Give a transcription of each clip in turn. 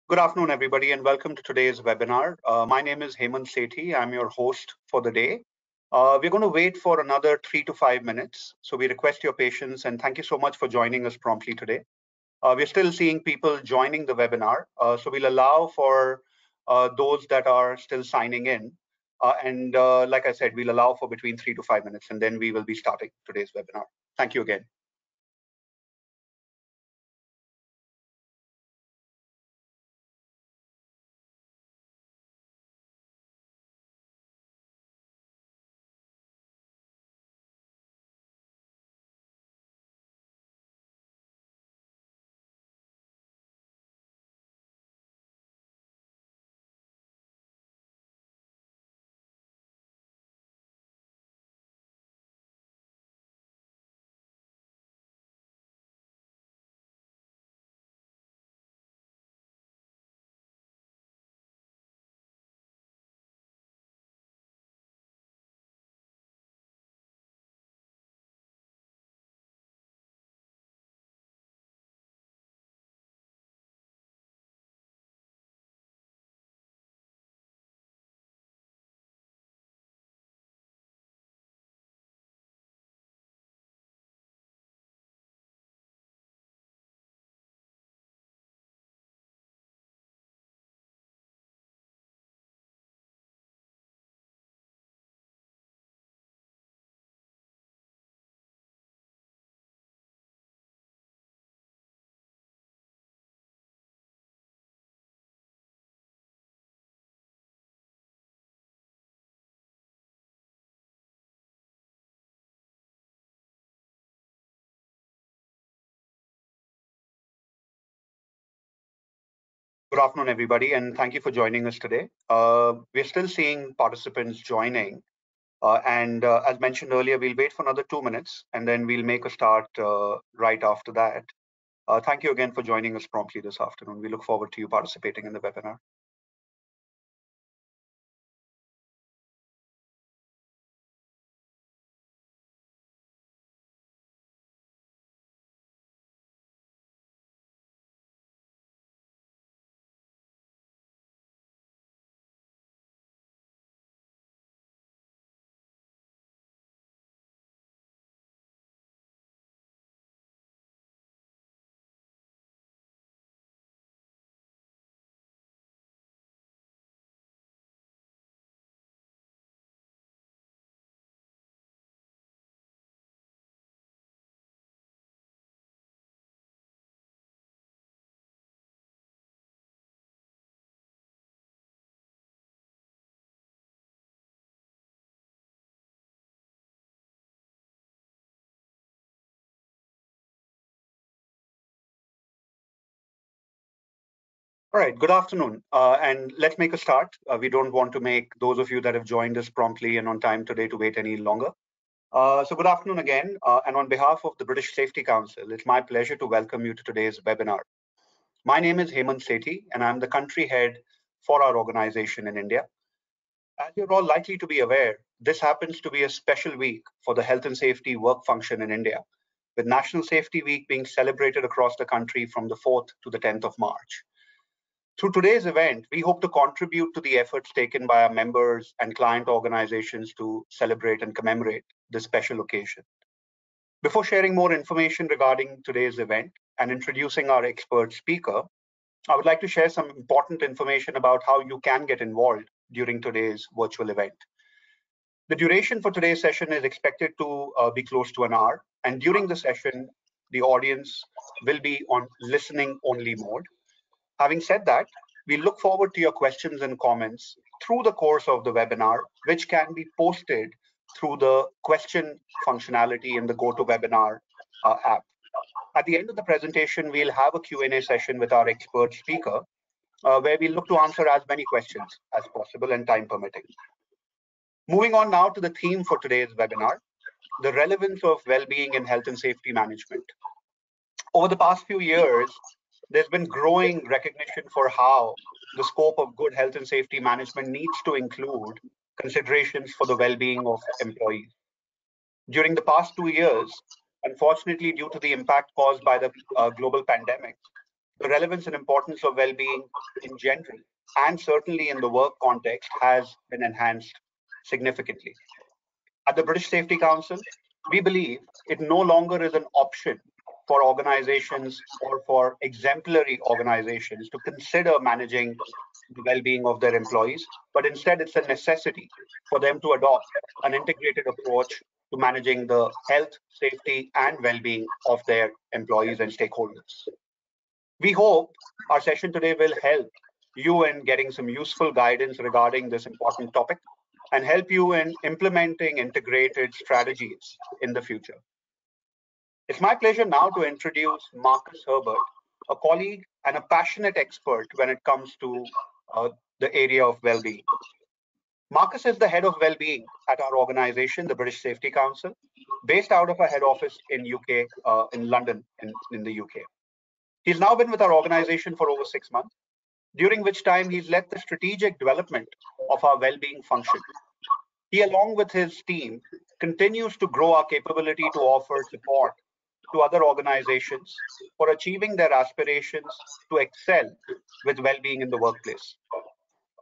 Good afternoon, everybody, and welcome to today's webinar. My name is Hemant Sethi. I'm your host for the day. We're going to wait for another 3 to 5 minutes. So we request your patience and thank you so much for joining us promptly today. We're still seeing people joining the webinar. So we'll allow for those that are still signing in. Like I said, we'll allow for between 3 to 5 minutes, and then we will be starting today's webinar. Thank you again. Good afternoon, everybody, and thank you for joining us today. We're still seeing participants joining. As mentioned earlier, we'll wait for another 2 minutes and then we'll make a start right after that. Thank you again for joining us promptly this afternoon. We look forward to you participating in the webinar. All right, good afternoon, and let's make a start. We don't want to make those of you that have joined us promptly and on time today to wait any longer. So good afternoon again, and on behalf of the British Safety Council, it's my pleasure to welcome you to today's webinar. My name is Hemant Sethi, and I'm the country head for our organization in India. As you're all likely to be aware, this happens to be a special week for the health and safety work function in India, with National Safety Week being celebrated across the country from the 4th to the 10th of March. Through today's event, we hope to contribute to the efforts taken by our members and client organizations to celebrate and commemorate this special occasion. Before sharing more information regarding today's event and introducing our expert speaker, I would like to share some important information about how you can get involved during today's virtual event. The duration for today's session is expected to be close to an hour, and during the session, the audience will be on listening only mode. Having said that, we look forward to your questions and comments through the course of the webinar, which can be posted through the question functionality in the GoToWebinar app. At the end of the presentation, we'll have a Q&A session with our expert speaker, where we look to answer as many questions as possible and time permitting. Moving on now to the theme for today's webinar, the relevance of well-being in health and safety management. Over the past few years, there's been growing recognition for how the scope of good health and safety management needs to include considerations for the well-being of employees. During the past 2 years, unfortunately, due to the impact caused by the global pandemic, the relevance and importance of well-being in general, and certainly in the work context, has been enhanced significantly. At the British Safety Council, we believe it no longer is an option for organizations or for exemplary organizations to consider managing the well-being of their employees, but instead it's a necessity for them to adopt an integrated approach to managing the health, safety, and well-being of their employees and stakeholders. We hope our session today will help you in getting some useful guidance regarding this important topic and help you in implementing integrated strategies in the future. It's my pleasure now to introduce Marcus Herbert, a colleague and a passionate expert when it comes to the area of well-being. Marcus is the head of well-being at our organization, the British Safety Council, based out of our head office in UK, in London, in the UK. He's now been with our organization for over 6 months, during which time he's led the strategic development of our well-being function. He, along with his team, continues to grow our capability to offer support to other organizations for achieving their aspirations to excel with well-being in the workplace.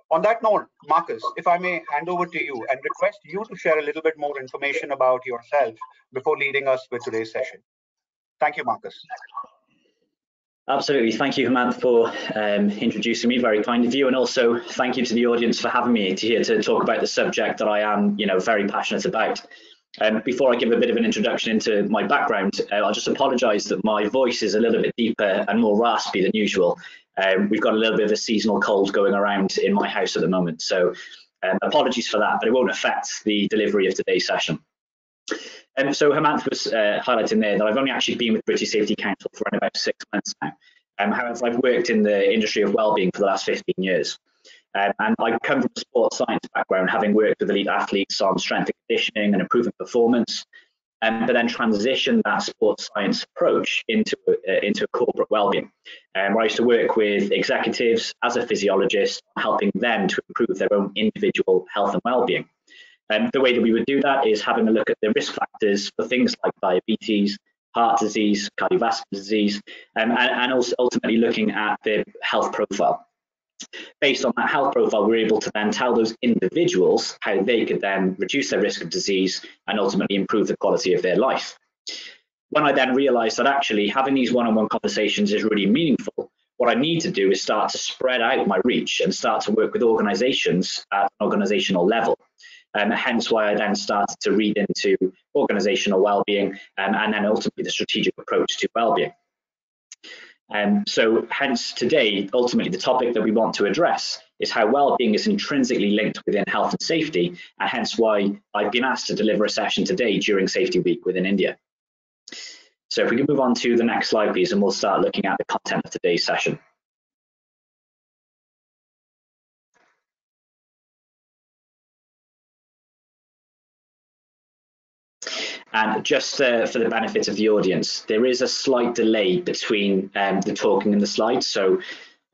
On that note, Marcus, if I may hand over to you and request you to share a little bit more information about yourself before leading us with today's session. Thank you, Marcus. Absolutely. Thank you, Hemant, for introducing me. Very kind of you. And also thank you to the audience for having me here to talk about the subject that I am, very passionate about. Before I give a bit of an introduction into my background, I'll just apologise that my voice is a little bit deeper and more raspy than usual. We've got a little bit of a seasonal cold going around in my house at the moment. So apologies for that, but it won't affect the delivery of today's session. So Hemant was highlighting there that I've only actually been with British Safety Council for around about 6 months now. However, I've worked in the industry of wellbeing for the last 15 years. And I come from a sports science background, having worked with elite athletes on strength and conditioning and improving performance, but then transitioned that sports science approach into corporate wellbeing, where I used to work with executives as a physiologist, helping them to improve their own individual health and wellbeing. The way that we would do that is having a look at the risk factors for things like diabetes, heart disease, cardiovascular disease, and also ultimately looking at the health profile. Based on that health profile, we're able to then tell those individuals how they could then reduce their risk of disease and ultimately improve the quality of their life. When I then realized that actually having these one-on-one conversations is really meaningful, what I need to do is start to spread out my reach and start to work with organizations at an organizational level. Hence why I then started to read into organizational well-being and then ultimately the strategic approach to well-being. So hence today, ultimately the topic that we want to address is how well-being is intrinsically linked within health and safety, and hence why I've been asked to deliver a session today during Safety Week within India. So if we can move on to the next slide, please, and we'll start looking at the content of today's session. And just for the benefit of the audience, there is a slight delay between the talking and the slides. So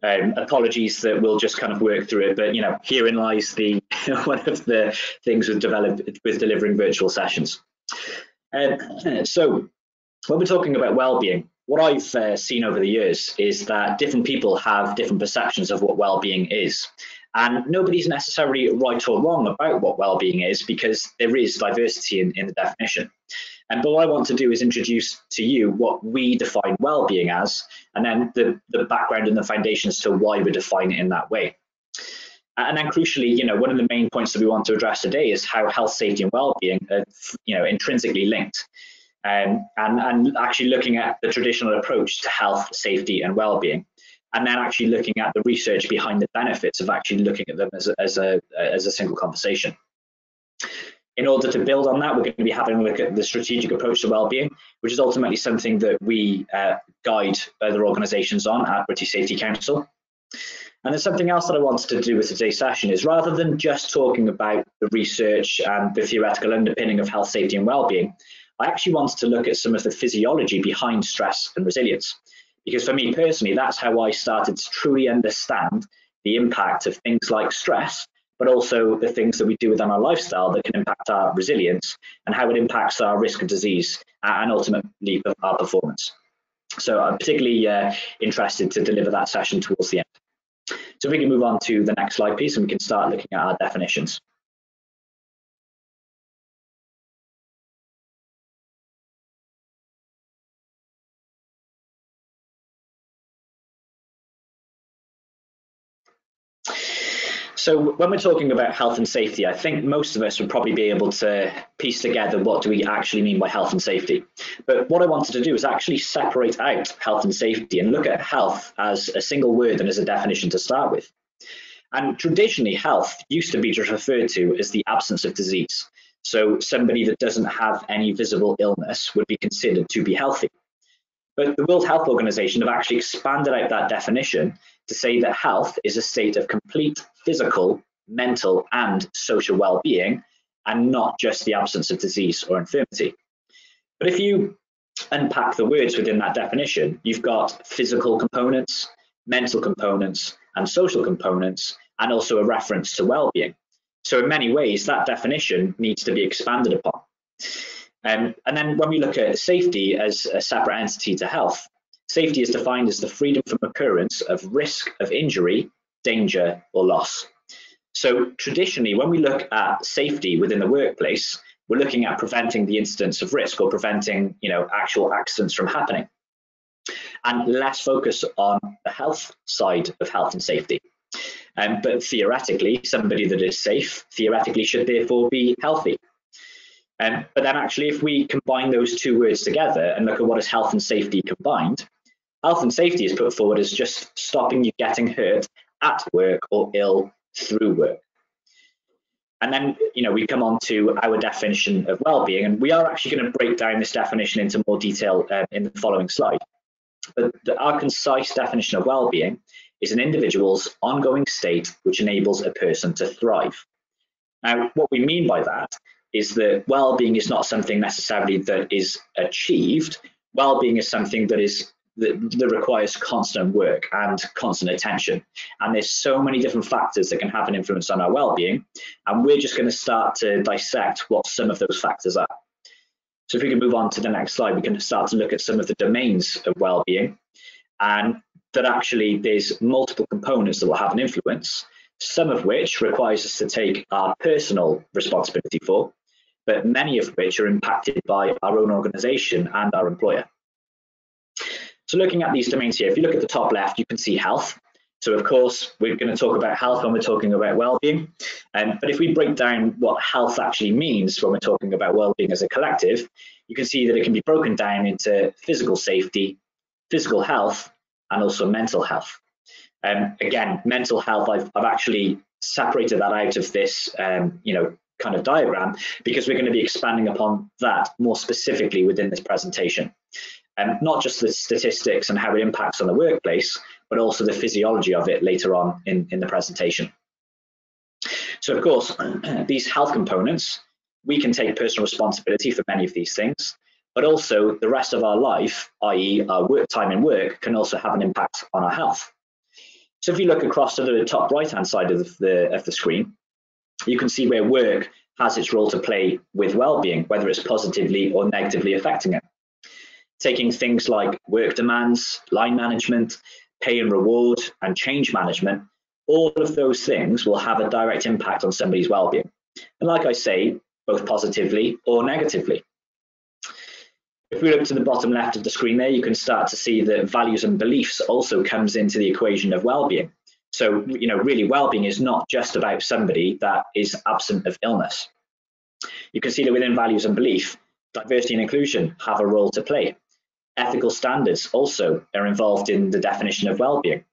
apologies that we'll just kind of work through it. But, herein lies the one of the things with delivering virtual sessions. So when we're talking about well-being, what I've seen over the years is that different people have different perceptions of what well-being is. And nobody's necessarily right or wrong about what well-being is, because there is diversity in the definition. But what I want to do is introduce to you what we define well-being as, and then the background and the foundations to why we define it in that way. And then crucially, one of the main points that we want to address today is how health, safety and well-being are, intrinsically linked. And actually looking at the traditional approach to health, safety and well-being. And then actually looking at the research behind the benefits of actually looking at them as a single conversation. In order to build on that, we're going to be having a look at the strategic approach to wellbeing, which is ultimately something that we guide other organisations on at British Safety Council. And there's something else that I wanted to do with today's session is, rather than just talking about the research and the theoretical underpinning of health, safety and wellbeing, I actually wanted to look at some of the physiology behind stress and resilience. Because for me personally, that's how I started to truly understand the impact of things like stress, but also the things that we do within our lifestyle that can impact our resilience and how it impacts our risk of disease and ultimately our performance. So I'm particularly interested to deliver that session towards the end. So if we can move on to the next slide, please, and we can start looking at our definitions. So when we're talking about health and safety, I think most of us would probably be able to piece together what do we actually mean by health and safety. But what I wanted to do is actually separate out health and safety and look at health as a single word and as a definition to start with. And traditionally, health used to be just referred to as the absence of disease. So somebody that doesn't have any visible illness would be considered to be healthy. But the World Health Organization have actually expanded out that definition to say that health is a state of complete physical, mental, and social well-being, and not just the absence of disease or infirmity. But if you unpack the words within that definition, you've got physical components, mental components, and social components, and also a reference to well-being. So in many ways, that definition needs to be expanded upon. And then when we look at safety as a separate entity to health, safety is defined as the freedom from occurrence of risk of injury, danger, or loss. So traditionally, when we look at safety within the workplace, we're looking at preventing the incidence of risk or preventing, actual accidents from happening, and less focus on the health side of health and safety. But theoretically, somebody that is safe theoretically should therefore be healthy. But then actually, if we combine those two words together and look at what is health and safety combined, health and safety is put forward as just stopping you getting hurt at work or ill through work. And then, we come on to our definition of well-being, and we are actually going to break down this definition into more detail in the following slide. But our concise definition of well-being is an individual's ongoing state which enables a person to thrive. Now, what we mean by that is that well-being is not something necessarily that is achieved. Well-being is something that requires constant work and constant attention. And there's so many different factors that can have an influence on our well-being. And we're just going to start to dissect what some of those factors are. So if we can move on to the next slide, we can start to look at some of the domains of well-being, and that actually there's multiple components that will have an influence, some of which requires us to take our personal responsibility for, but many of which are impacted by our own organization and our employer. So looking at these domains here, if you look at the top left, you can see health. So of course, we're going to talk about health when we're talking about well-being. But if we break down what health actually means when we're talking about well-being as a collective, you can see that it can be broken down into physical safety, physical health, and also mental health. Again, mental health, I've actually separated that out of this, kind of diagram, because we're going to be expanding upon that more specifically within this presentation. Not just the statistics and how it impacts on the workplace, but also the physiology of it later on in the presentation. So of course, these health components, we can take personal responsibility for many of these things, but also the rest of our life, i.e. our work time in work, can also have an impact on our health. So if you look across to the top right-hand side of the screen, you can see where work has its role to play with well-being, whether it's positively or negatively affecting it. Taking things like work demands, line management, pay and reward, and change management, all of those things will have a direct impact on somebody's well-being. And like I say, both positively or negatively. If we look to the bottom left of the screen there, you can start to see that values and beliefs also comes into the equation of well-being. So, really well-being is not just about somebody that is absent of illness. You can see that within values and belief, diversity and inclusion have a role to play. Ethical standards also are involved in the definition of well-being.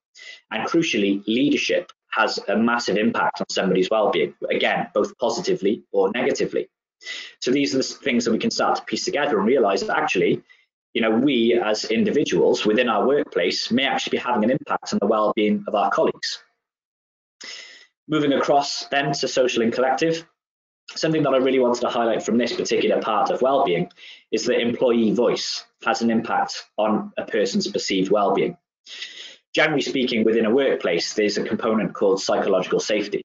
And crucially, leadership has a massive impact on somebody's well-being, again, both positively or negatively. So these are the things that we can start to piece together and realize that actually, we as individuals within our workplace may actually be having an impact on the well-being of our colleagues. Moving across then to social and collective, something that I really wanted to highlight from this particular part of well-being is that employee voice has an impact on a person's perceived well-being. Generally speaking, within a workplace, there's a component called psychological safety.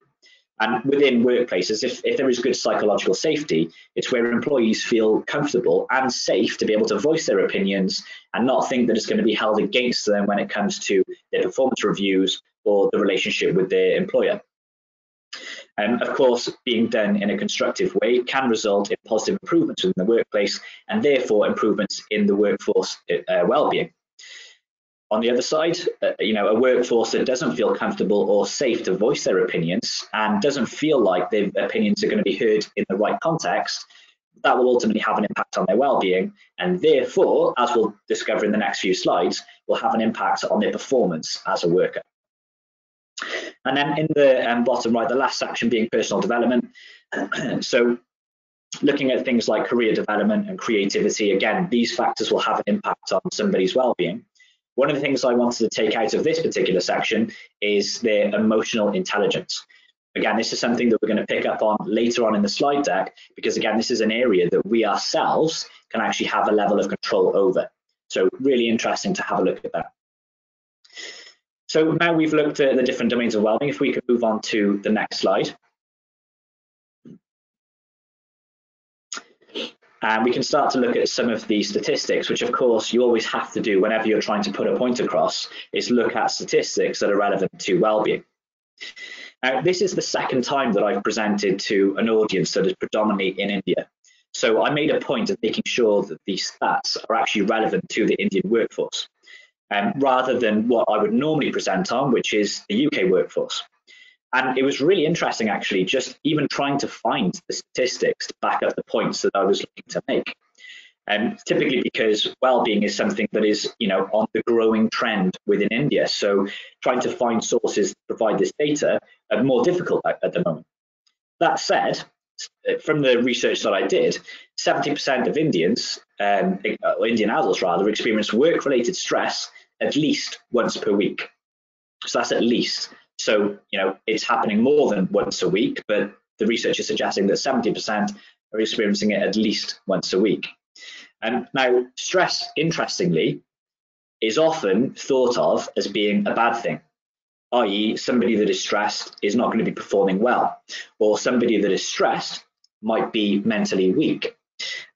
And within workplaces, if there is good psychological safety, it's where employees feel comfortable and safe to be able to voice their opinions and not think that it's going to be held against them when it comes to their performance reviews or the relationship with their employer. Of course, being done in a constructive way can result in positive improvements within the workplace and therefore improvements in the workforce well-being. On the other side, a workforce that doesn't feel comfortable or safe to voice their opinions and doesn't feel like their opinions are going to be heard in the right context, that will ultimately have an impact on their well-being, and therefore, as we'll discover in the next few slides, will have an impact on their performance as a worker. And then in the bottom right, the last section being personal development. So looking at things like career development and creativity, again, these factors will have an impact on somebody's well-being. One of the things I wanted to take out of this particular section is their emotional intelligence. Again, this is something that we're going to pick up on later on in the slide deck, because again, this is an area that we ourselves can actually have a level of control over. So really interesting to have a look at that. So now we've looked at the different domains of well-being, if we could move on to the next slide. And we can start to look at some of the statistics, which of course you always have to do whenever you're trying to put a point across, is look at statistics that are relevant to well-being. Now, this is the second time that I've presented to an audience that is predominantly in India. So I made a point of making sure that these stats are actually relevant to the Indian workforce, rather than what I would normally present on, which is the UK workforce. And it was really interesting, actually, just even trying to find the statistics to back up the points that I was looking to make. And typically because well-being is something that is, on the growing trend within India. So trying to find sources to provide this data are more difficult at the moment. That said, from the research that I did, 70% of Indians, Indian adults rather, experience work-related stress at least once per week. So that's at least. So, it's happening more than once a week, but the research is suggesting that 70% are experiencing it at least once a week. And now, stress, interestingly, is often thought of as being a bad thing, i.e. somebody that is stressed is not going to be performing well, or somebody that is stressed might be mentally weak.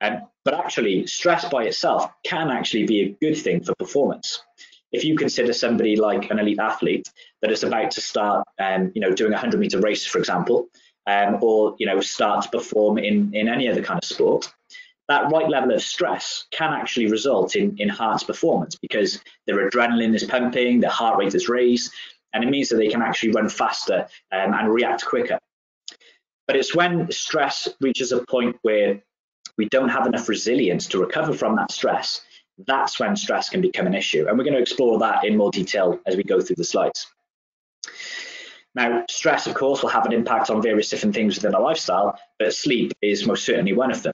But actually, stress by itself can actually be a good thing for performance. If you consider somebody like an elite athlete that is about to start, doing a 100-meter race, for example, or start to perform in any other kind of sport, that right level of stress can actually result in enhanced performance because their adrenaline is pumping, their heart rate is raised, and it means that they can actually run faster and react quicker. But it's when stress reaches a point where we don't have enough resilience to recover from that stress, that's when stress can become an issue. And we're going to explore that in more detail as we go through the slides. Now, stress, of course, will have an impact on various different things within our lifestyle, but sleep is most certainly one of them.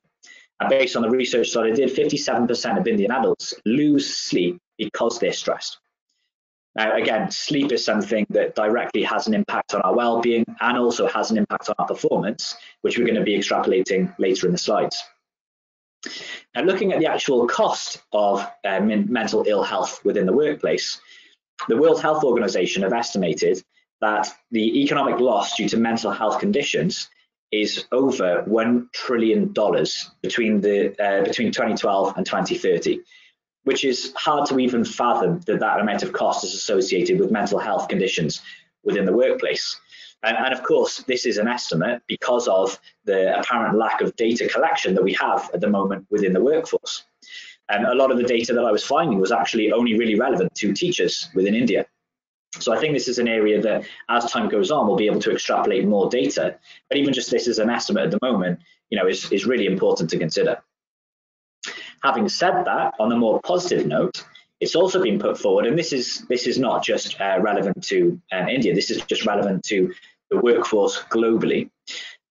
And based on the research that I did, 57% of Indian adults lose sleep because they're stressed. Now, again, sleep is something that directly has an impact on our well-being and also has an impact on our performance, which we're going to be extrapolating later in the slides. Now, looking at the actual cost of mental ill health within the workplace, the World Health Organization have estimated that the economic loss due to mental health conditions is over $1 trillion between 2012 and 2030, which is hard to even fathom that amount of cost is associated with mental health conditions within the workplace. And of course, this is an estimate because of the apparent lack of data collection that we have at the moment within the workforce. And a lot of the data that I was finding was actually only really relevant to teachers within India. So I think this is an area that, as time goes on, we'll be able to extrapolate more data. But even just this as an estimate at the moment, is really important to consider. Having said that, on a more positive note, it's also been put forward, and this is not just relevant to India. This is just relevant to the workforce globally.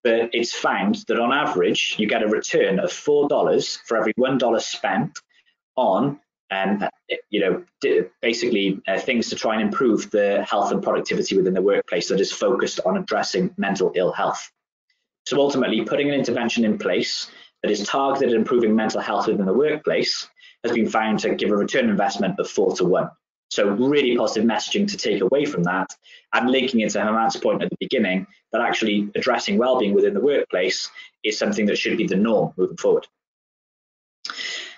But it's found that on average, you get a return of $4 for every $1 spent on basically things to try and improve the health and productivity within the workplace that is focused on addressing mental ill health. So ultimately, putting an intervention in place that is targeted at improving mental health within the workplace has been found to give a return on investment of 4 to 1. So really positive messaging to take away from that, and linking it to Herman's point at the beginning that actually addressing well-being within the workplace is something that should be the norm moving forward.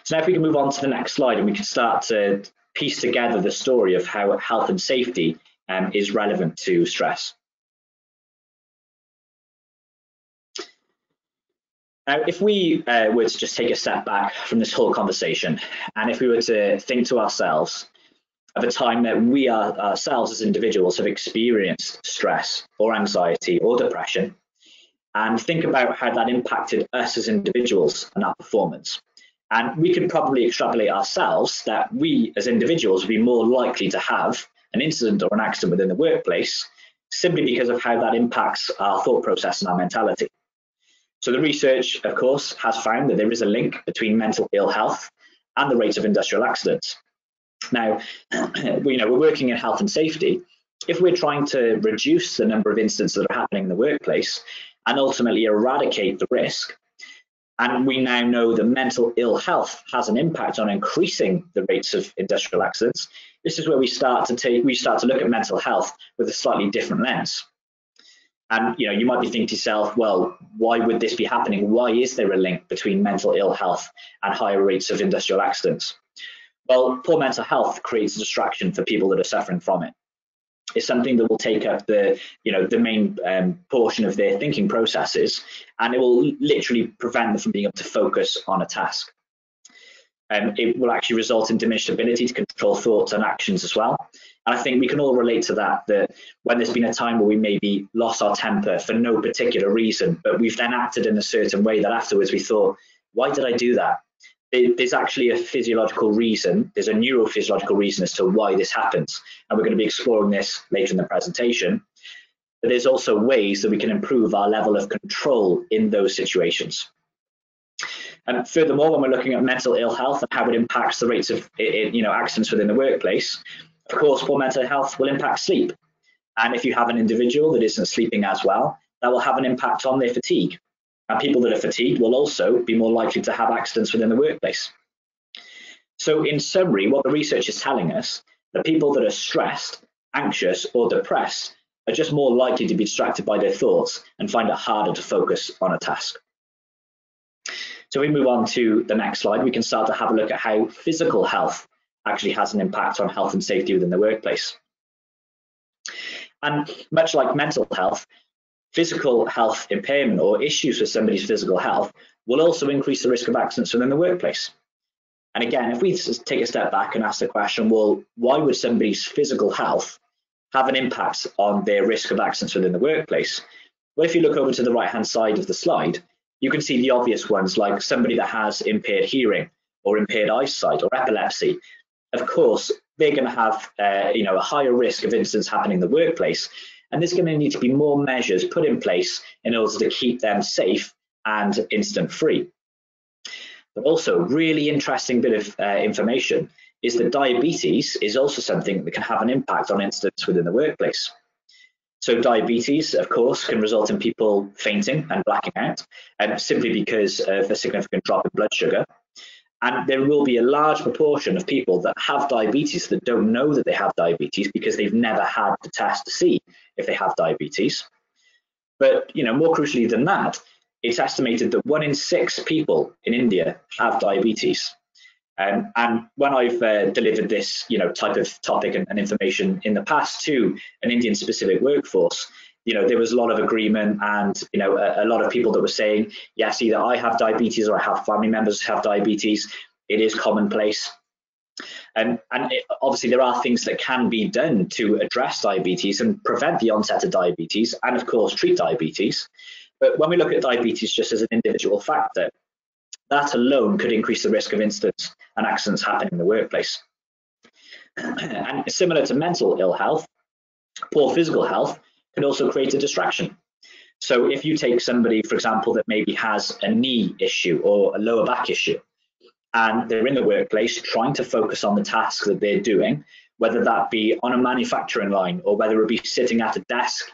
So now if we can move on to the next slide and we can start to piece together the story of how health and safety is relevant to stress. Now, if we were to just take a step back from this whole conversation, and if we were to think to ourselves of a time that we ourselves as individuals have experienced stress or anxiety or depression, and think about how that impacted us as individuals and our performance. And we could probably extrapolate ourselves that we as individuals would be more likely to have an incident or an accident within the workplace simply because of how that impacts our thought process and our mentality. So the research, of course, has found that there is a link between mental ill health and the rates of industrial accidents. Now, we're working in health and safety. If we're trying to reduce the number of incidents that are happening in the workplace and ultimately eradicate the risk, and we now know that mental ill health has an impact on increasing the rates of industrial accidents, this is where we start to look at mental health with a slightly different lens. And you might be thinking to yourself, well, why would this be happening? Why is there a link between mental ill health and higher rates of industrial accidents? Well, poor mental health creates a distraction for people that are suffering from it. It's something that will take up the main portion of their thinking processes, and it will literally prevent them from being able to focus on a task. It will actually result in diminished ability to control thoughts and actions as well. And I think we can all relate to that when there's been a time where we maybe lost our temper for no particular reason, but we've then acted in a certain way that afterwards we thought, why did I do that? There's actually a physiological reason, there's a neurophysiological reason as to why this happens. And we're going to be exploring this later in the presentation. But there's also ways that we can improve our level of control in those situations. And furthermore, when we're looking at mental ill health and how it impacts the rates of accidents within the workplace, of course, poor mental health will impact sleep. And if you have an individual that isn't sleeping as well, that will have an impact on their fatigue. And people that are fatigued will also be more likely to have accidents within the workplace. So in summary, what the research is telling us, that people that are stressed, anxious, or depressed are just more likely to be distracted by their thoughts and find it harder to focus on a task. So we move on to the next slide, we can start to have a look at how physical health actually has an impact on health and safety within the workplace. And much like mental health, physical health impairment or issues with somebody's physical health will also increase the risk of accidents within the workplace. And again, if we take a step back and ask the question, well, why would somebody's physical health have an impact on their risk of accidents within the workplace? Well, if you look over to the right-hand side of the slide, you can see the obvious ones, like somebody that has impaired hearing or impaired eyesight or epilepsy. Of course, they're going to have a higher risk of incidents happening in the workplace, and there's going to need to be more measures put in place in order to keep them safe and incident-free. But also, really interesting bit of information is that diabetes is also something that can have an impact on incidents within the workplace. So diabetes, of course, can result in people fainting and blacking out, simply because of a significant drop in blood sugar. And there will be a large proportion of people that have diabetes that don't know that they have diabetes because they've never had the test to see if they have diabetes. But more crucially than that, it's estimated that 1 in 6 people in India have diabetes. And when I've delivered this type of topic and information in the past to an Indian specific workforce, there was a lot of agreement and a lot of people that were saying, yes, either I have diabetes or I have family members who have diabetes. It is commonplace. And obviously there are things that can be done to address diabetes and prevent the onset of diabetes and of course treat diabetes. But when we look at diabetes just as an individual factor, that alone could increase the risk of incidents and accidents happening in the workplace. And similar to mental ill health, poor physical health can also create a distraction. So if you take somebody, for example, that maybe has a knee issue or a lower back issue, and they're in the workplace trying to focus on the task that they're doing, whether that be on a manufacturing line or whether it be sitting at a desk,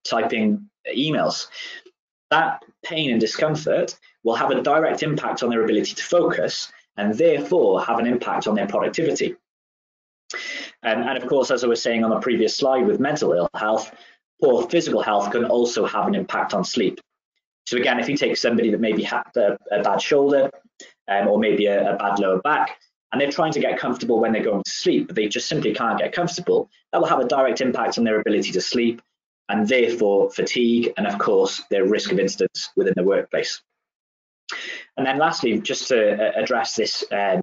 typing emails, that pain and discomfort will have a direct impact on their ability to focus and therefore have an impact on their productivity. And of course, as I was saying on the previous slide with mental ill health, poor physical health can also have an impact on sleep. So again, if you take somebody that maybe had a bad shoulder or maybe a bad lower back, and they're trying to get comfortable when they're going to sleep, but they just simply can't get comfortable, that will have a direct impact on their ability to sleep and therefore fatigue and of course their risk of incidents within the workplace. And then lastly, just to address this kind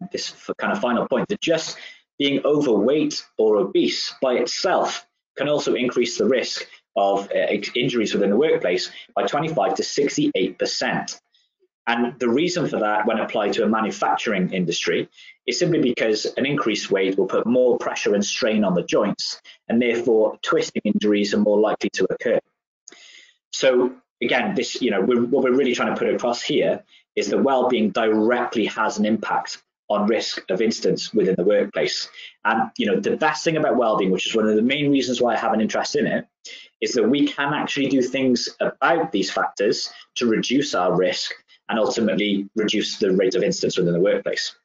of final point, that just being overweight or obese by itself can also increase the risk of injuries within the workplace by 25 to 68%. And the reason for that, when applied to a manufacturing industry, is simply because an increased weight will put more pressure and strain on the joints, and therefore twisting injuries are more likely to occur. So again, this, what we're really trying to put across here is that well-being directly has an impact on risk of incidents within the workplace. And the best thing about well-being, which is one of the main reasons why I have an interest in it, is that we can actually do things about these factors to reduce our risk and ultimately reduce the rate of incidents within the workplace.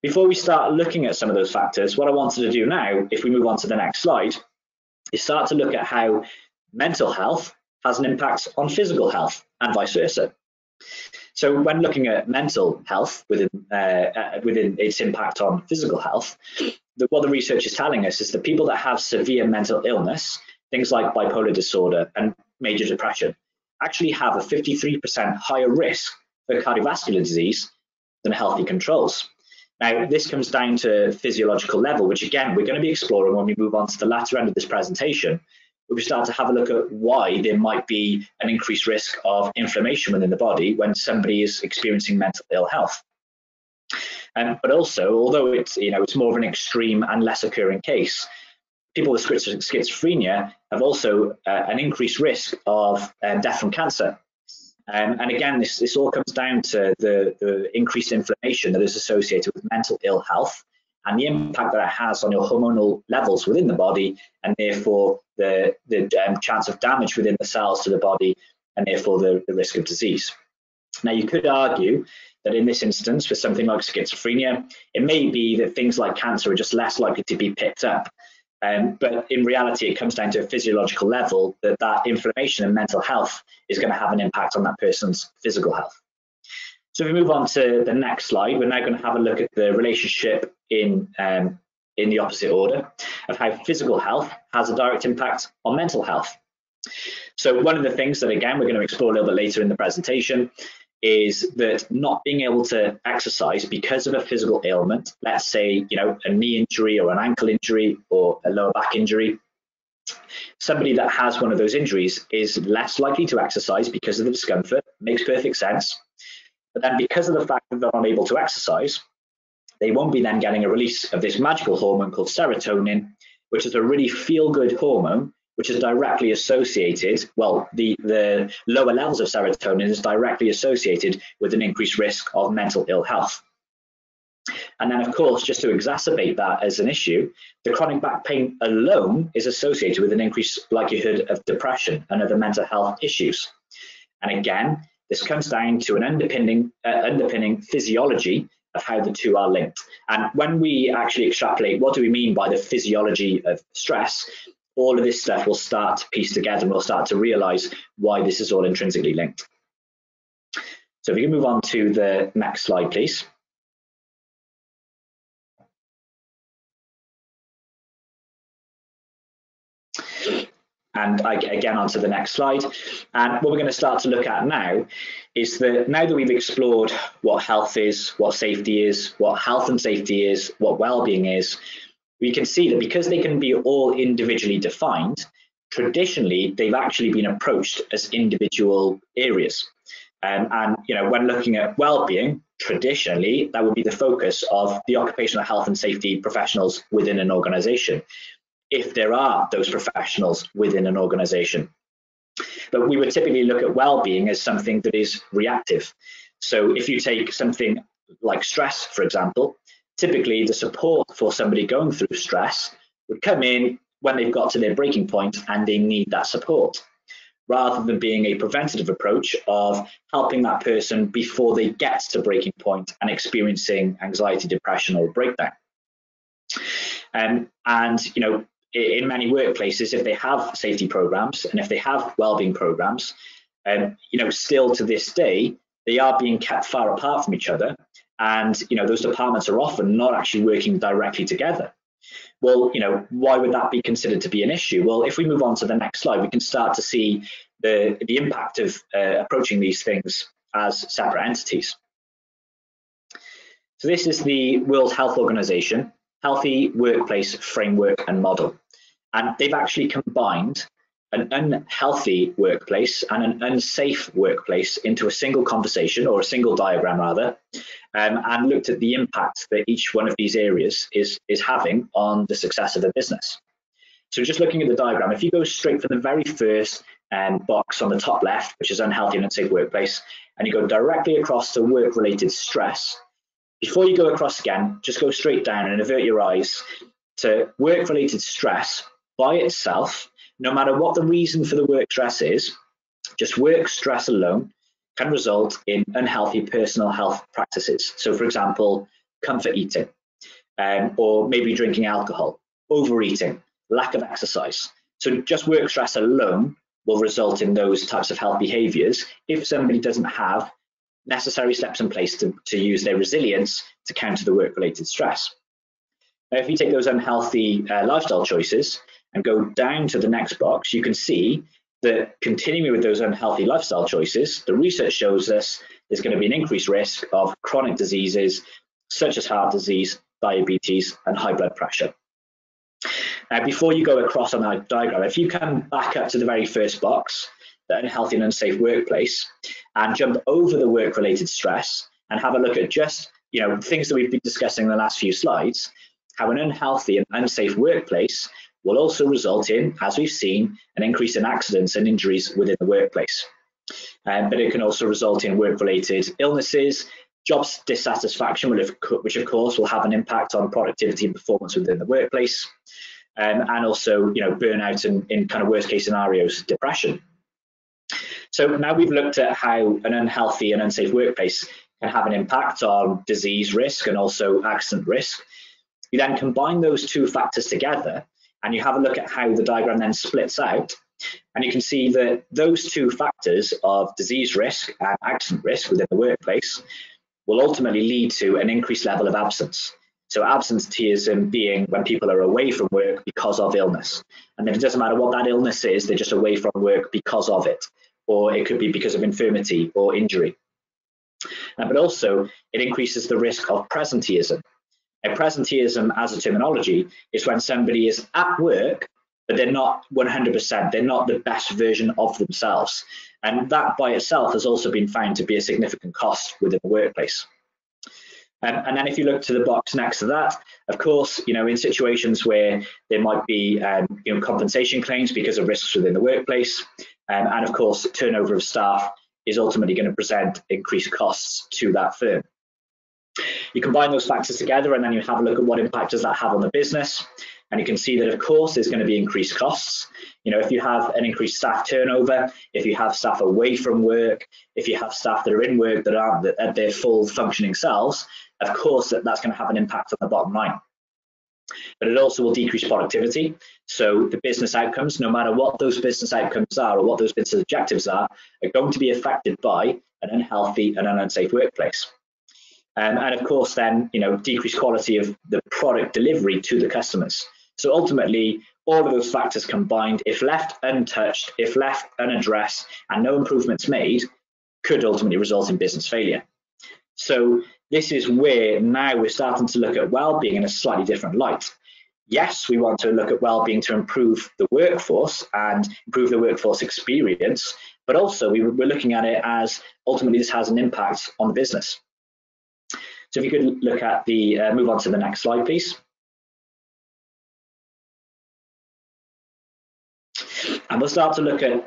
Before we start looking at some of those factors, what I wanted to do now, if we move on to the next slide, is start to look at how mental health has an impact on physical health and vice versa. So when looking at mental health within its impact on physical health, what the research is telling us is that people that have severe mental illness, things like bipolar disorder and major depression, actually have a 53% higher risk for cardiovascular disease than healthy controls. Now, this comes down to physiological level, which again, we're going to be exploring when we move on to the latter end of this presentation, where we start to have a look at why there might be an increased risk of inflammation within the body when somebody is experiencing mental ill health. But also, although it's more of an extreme and less occurring case, people with schizophrenia have also an increased risk of death from cancer. And again, this all comes down to the increased inflammation that is associated with mental ill health and the impact that it has on your hormonal levels within the body, and therefore the chance of damage within the cells to the body, and therefore the risk of disease. Now, you could argue that in this instance, with something like schizophrenia, it may be that things like cancer are just less likely to be picked up. But in reality, it comes down to a physiological level that inflammation and mental health is going to have an impact on that person's physical health. So if we move on to the next slide, we're now going to have a look at the relationship in the opposite order of how physical health has a direct impact on mental health. So one of the things that, again, we're going to explore a little bit later in the presentation is that not being able to exercise because of a physical ailment, let's say, a knee injury or an ankle injury or a lower back injury, somebody that has one of those injuries is less likely to exercise because of the discomfort. Makes perfect sense. But then because of the fact that they're unable to exercise, they won't be then getting a release of this magical hormone called serotonin, which is a really feel-good hormone, which is directly associated, well, the lower levels of serotonin is directly associated with an increased risk of mental ill health. And then, of course, just to exacerbate that as an issue, the chronic back pain alone is associated with an increased likelihood of depression and other mental health issues. And again, this comes down to an underpinning physiology of how the two are linked. And when we actually extrapolate, what do we mean by the physiology of stress? All of this stuff will start to piece together and we'll start to realize why this is all intrinsically linked. So if you can move on to the next slide, please. And again, onto the next slide. And what we're going to start to look at now is that now that we've explored what health is, what safety is, what health and safety is, what well-being is, we can see that because they can be all individually defined, traditionally, they've actually been approached as individual areas. And when looking at well-being, traditionally, that would be the focus of the occupational health and safety professionals within an organization, if there are those professionals within an organization. But we would typically look at well-being as something that is reactive. So if you take something like stress, for example, typically the support for somebody going through stress would come in when they've got to their breaking point and they need that support, rather than being a preventative approach of helping that person before they get to breaking point and experiencing anxiety, depression, or breakdown. And in many workplaces, if they have safety programs and if they have wellbeing programs, still to this day, they are being kept far apart from each other. And, those departments are often not actually working directly together. Well, why would that be considered to be an issue? Well, if we move on to the next slide, we can start to see the impact of approaching these things as separate entities. So this is the World Health Organization Healthy Workplace Framework and Model. And they've actually combined an unhealthy workplace and an unsafe workplace into a single conversation, or a single diagram rather, and looked at the impact that each one of these areas is having on the success of a business. So just looking at the diagram, if you go straight from the very first box on the top left, which is unhealthy and unsafe workplace, and you go directly across to work-related stress, before you go across again, just go straight down and avert your eyes to work-related stress by itself. No matter what the reason for the work stress is, just work stress alone can result in unhealthy personal health practices. So for example, comfort eating, or maybe drinking alcohol, overeating, lack of exercise. So just work stress alone will result in those types of health behaviors if somebody doesn't have necessary steps in place to use their resilience to counter the work-related stress. Now, if you take those unhealthy lifestyle choices and go down to the next box, you can see that continuing with those unhealthy lifestyle choices, the research shows us there's going to be an increased risk of chronic diseases such as heart disease, diabetes, and high blood pressure. Now, before you go across on that diagram, if you come back up to the very first box, the unhealthy and unsafe workplace, and jump over the work-related stress and have a look at just things that we've been discussing in the last few slides, how an unhealthy and unsafe workplace will also result in, as we've seen, an increase in accidents and injuries within the workplace. But it can also result in work-related illnesses, job dissatisfaction, which of course will have an impact on productivity and performance within the workplace, and also burnout and, in kind of worst-case scenarios, depression. So now we've looked at how an unhealthy and unsafe workplace can have an impact on disease risk and also accident risk. You then combine those two factors together and you have a look at how the diagram then splits out, and you can see that those two factors of disease risk and accident risk within the workplace will ultimately lead to an increased level of absence. So absenteeism being when people are away from work because of illness. And then it doesn't matter what that illness is, they're just away from work because of it. Or it could be because of infirmity or injury. But also, it increases the risk of presenteeism. Now, presenteeism as a terminology is when somebody is at work, but they're not 100%, they're not the best version of themselves. And that by itself has also been found to be a significant cost within the workplace. And then if you look to the box next to that, of course, in situations where there might be compensation claims because of risks within the workplace, and of course, turnover of staff is ultimately going to present increased costs to that firm. You combine those factors together and then you have a look at what impact does that have on the business. And you can see that, of course, there's going to be increased costs. If you have an increased staff turnover, if you have staff away from work, if you have staff that are in work that aren't at their full functioning selves, of course, that's going to have an impact on the bottom line. But it also will decrease productivity. So the business outcomes, no matter what those business outcomes are or what those business objectives are going to be affected by an unhealthy and an unsafe workplace. And of course, then, decreased quality of the product delivery to the customers. So ultimately, all of those factors combined, if left untouched, if left unaddressed, and no improvements made, could ultimately result in business failure. So this is where now we're starting to look at well-being in a slightly different light. Yes, we want to look at well-being to improve the workforce and improve the workforce experience, but also we're looking at it as ultimately this has an impact on the business. So if you could look at move on to the next slide, please. And we'll start to look at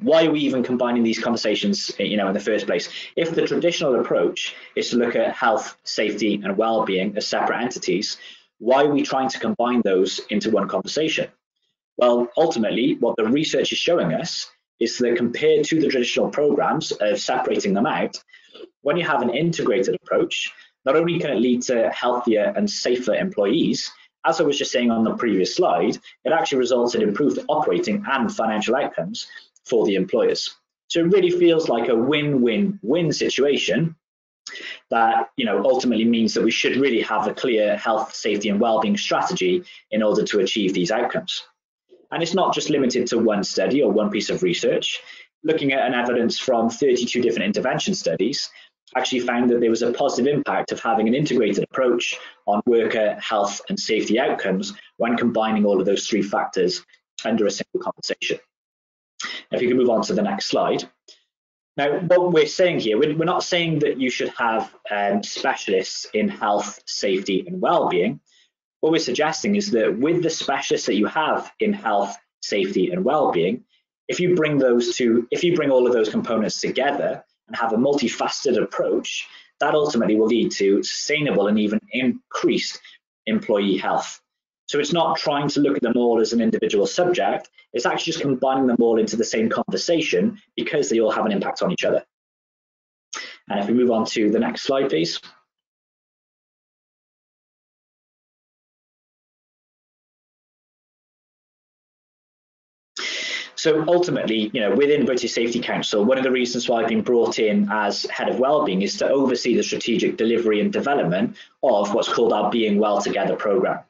why are we even combining these conversations, in the first place. If the traditional approach is to look at health, safety, and well-being as separate entities, why are we trying to combine those into one conversation? Well, ultimately, what the research is showing us is that compared to the traditional programs of separating them out, when you have an integrated approach, not only can it lead to healthier and safer employees as I was just saying on the previous slide, it actually results in improved operating and financial outcomes for the employers. So it really feels like a win-win-win situation that ultimately means that we should really have a clear health, safety and well-being strategy in order to achieve these outcomes. And it's not just limited to one study or one piece of research. Looking at an evidence from 32 different intervention studies actually found that there was a positive impact of having an integrated approach on worker health and safety outcomes when combining all of those three factors under a single conversation. If you can move on to the next slide. Now, what we're saying here, we're not saying that you should have specialists in health, safety and well-being. What we're suggesting is that with the specialists that you have in health, safety and well-being, if you bring all of those components together and have a multifaceted approach, that ultimately will lead to sustainable and even increased employee health. So it's not trying to look at them all as an individual subject, it's actually just combining them all into the same conversation because they all have an impact on each other. And if we move on to the next slide, please. So ultimately, within British Safety Council, one of the reasons why I've been brought in as head of wellbeing is to oversee the strategic delivery and development of what's called our Being Well Together programme.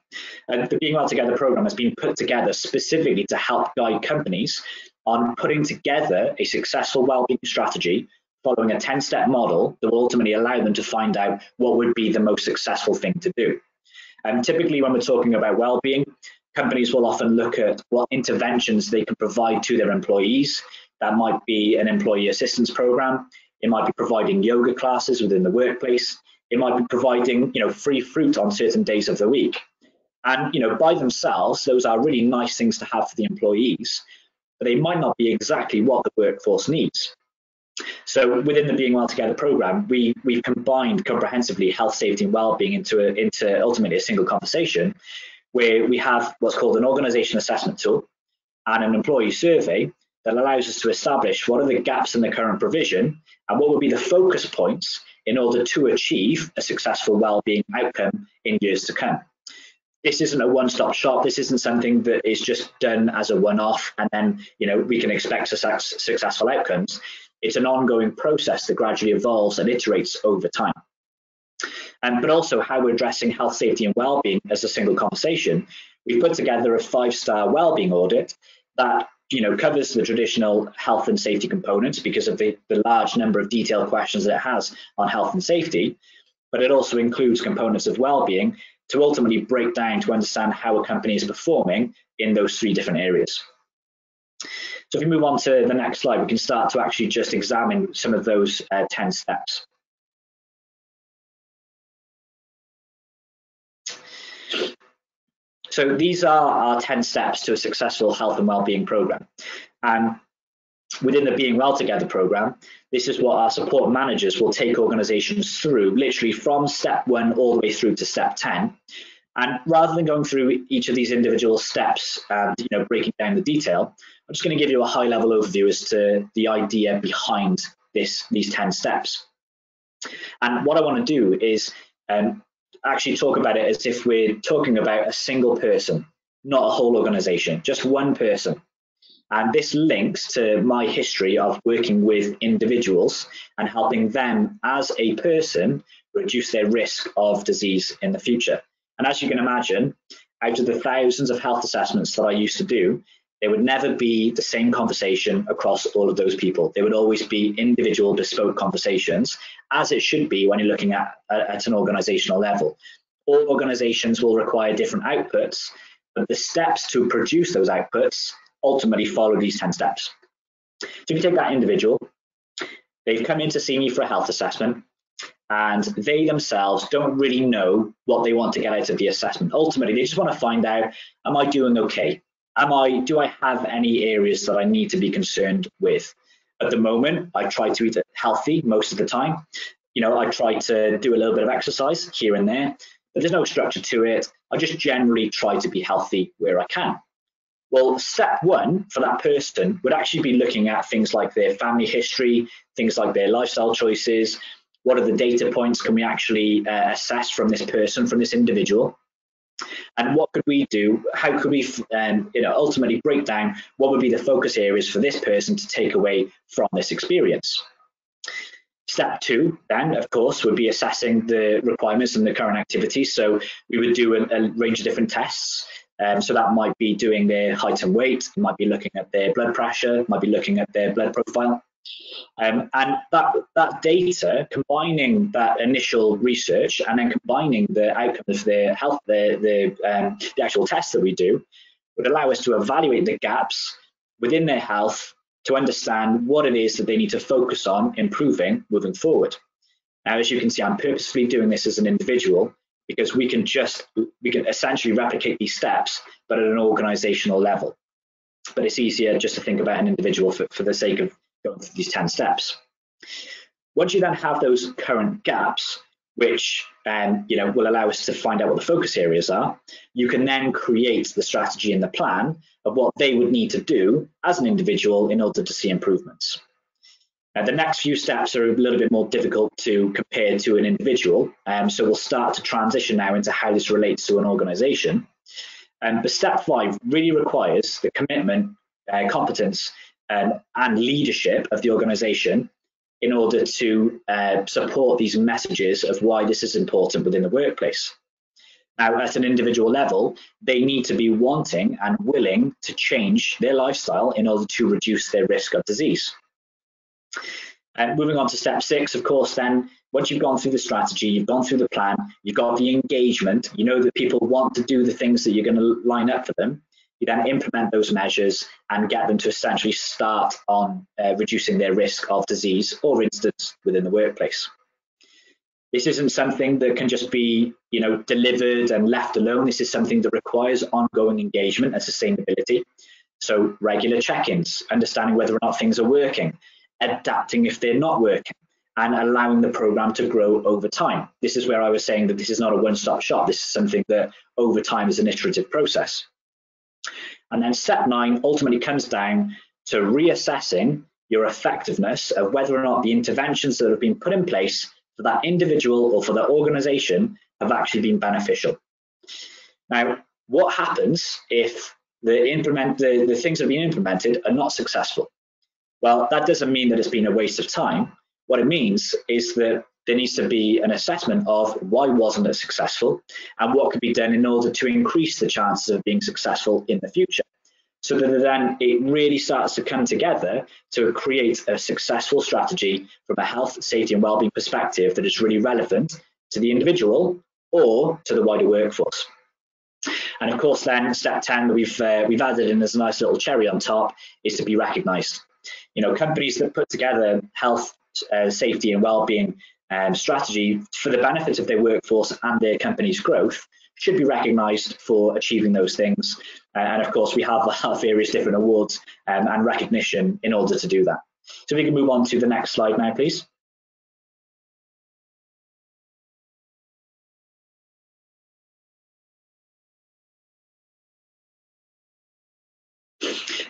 And the Being Well Together programme has been put together specifically to help guide companies on putting together a successful wellbeing strategy following a 10-step model that will ultimately allow them to find out what would be the most successful thing to do. And typically when we're talking about wellbeing, companies will often look at what interventions they can provide to their employees. That might be an employee assistance program. It might be providing yoga classes within the workplace. It might be providing, free fruit on certain days of the week. And, by themselves, those are really nice things to have for the employees, but they might not be exactly what the workforce needs. So within the Being Well Together program, we've combined comprehensively health, safety and wellbeing into ultimately a single conversation, where we have what's called an organisation assessment tool and an employee survey that allows us to establish what are the gaps in the current provision and what would be the focus points in order to achieve a successful wellbeing outcome in years to come. This isn't a one-stop shop. This isn't something that is just done as a one-off and then we can expect successful outcomes. It's an ongoing process that gradually evolves and iterates over time. But also how we're addressing health, safety and well-being as a single conversation. We've put together a 5-star well-being audit that covers the traditional health and safety components because of the large number of detailed questions that it has on health and safety, but it also includes components of well-being to ultimately break down to understand how a company is performing in those 3 different areas. So if we move on to the next slide, we can start to actually just examine some of those 10 steps. So these are our 10 steps to a successful health and wellbeing program. And within the Being Well Together program, this is what our support managers will take organizations through, literally from step 1 all the way through to step 10. And rather than going through each of these individual steps and breaking down the detail, I'm just going to give you a high-level overview as to the idea behind these 10 steps. And what I want to do is actually talk about it as if we're talking about a single person, not a whole organization, just one person. And this links to my history of working with individuals and helping them as a person reduce their risk of disease in the future. And as you can imagine, out of the thousands of health assessments that I used to do, there would never be the same conversation across all of those people. There would always be individual bespoke conversations, as it should be when you're looking at an organizational level. All organizations will require different outputs, but the steps to produce those outputs ultimately follow these 10 steps. So if you take that individual, they've come in to see me for a health assessment, and they themselves don't really know what they want to get out of the assessment. Ultimately, they just want to find out, am I doing okay? Do I have any areas that I need to be concerned with? At the moment, I try to eat healthy most of the time. I try to do a little bit of exercise here and there, but there's no structure to it. I just generally try to be healthy where I can. Well, step 1 for that person would actually be looking at things like their family history, things like their lifestyle choices. What are the data points can we actually assess from this person, from this individual? And what could we do? How could we ultimately break down what would be the focus areas for this person to take away from this experience? Step 2, then, of course, would be assessing the requirements and the current activities. So we would do a range of different tests. So that might be doing their height and weight, might be looking at their blood pressure, might be looking at their blood profile. And that data, combining that initial research and then combining the outcome of their health, the actual tests that we do, would allow us to evaluate the gaps within their health to understand what it is that they need to focus on improving moving forward. Now, as you can see, I'm purposefully doing this as an individual because we can essentially replicate these steps, but at an organizational level. But it's easier just to think about an individual for the sake of going through these 10 steps. Once you then have those current gaps, which will allow us to find out what the focus areas are, you can then create the strategy and the plan of what they would need to do as an individual in order to see improvements. Now, the next few steps are a little bit more difficult to compare to an individual, so we'll start to transition now into how this relates to an organization. But step 5 really requires the commitment, competence, and leadership of the organization in order to support these messages of why this is important within the workplace. Now, at an individual level, they need to be wanting and willing to change their lifestyle in order to reduce their risk of disease. And moving on to step 6, of course, then, once you've gone through the strategy, you've gone through the plan, you've got the engagement, you know that people want to do the things that you're going to line up for them, you then implement those measures and get them to essentially start on reducing their risk of disease or incidents within the workplace. This isn't something that can just be, delivered and left alone. This is something that requires ongoing engagement and sustainability. So regular check-ins, understanding whether or not things are working, adapting if they're not working, and allowing the program to grow over time. This is where I was saying that this is not a one-stop shop. This is something that over time is an iterative process. And then step 9 ultimately comes down to reassessing your effectiveness of whether or not the interventions that have been put in place for that individual or for the organization have actually been beneficial. Now, what happens if the things that have been implemented are not successful? Well, that doesn't mean that it's been a waste of time. What it means is that there needs to be an assessment of why wasn't it successful and what could be done in order to increase the chances of being successful in the future. So that then it really starts to come together to create a successful strategy from a health, safety and wellbeing perspective that is really relevant to the individual or to the wider workforce. And of course then step 10 that we've added in as a nice little cherry on top is to be recognized. Companies that put together health, safety and wellbeing strategy for the benefit of their workforce and their company's growth should be recognized for achieving those things. And of course, we have various different awards and recognition in order to do that. So we can move on to the next slide now, please.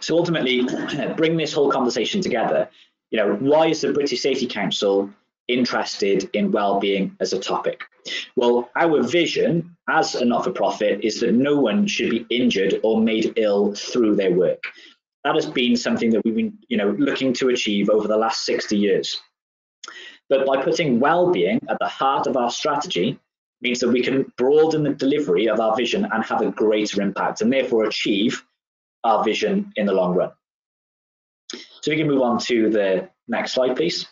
So ultimately, bring this whole conversation together. Why is the British Safety Council interested in well-being as a topic? Well, our vision as a not-for-profit is that no one should be injured or made ill through their work. That has been something that we've been, looking to achieve over the last 60 years. But by putting well-being at the heart of our strategy means that we can broaden the delivery of our vision and have a greater impact and therefore achieve our vision in the long run. So we can move on to the next slide, please.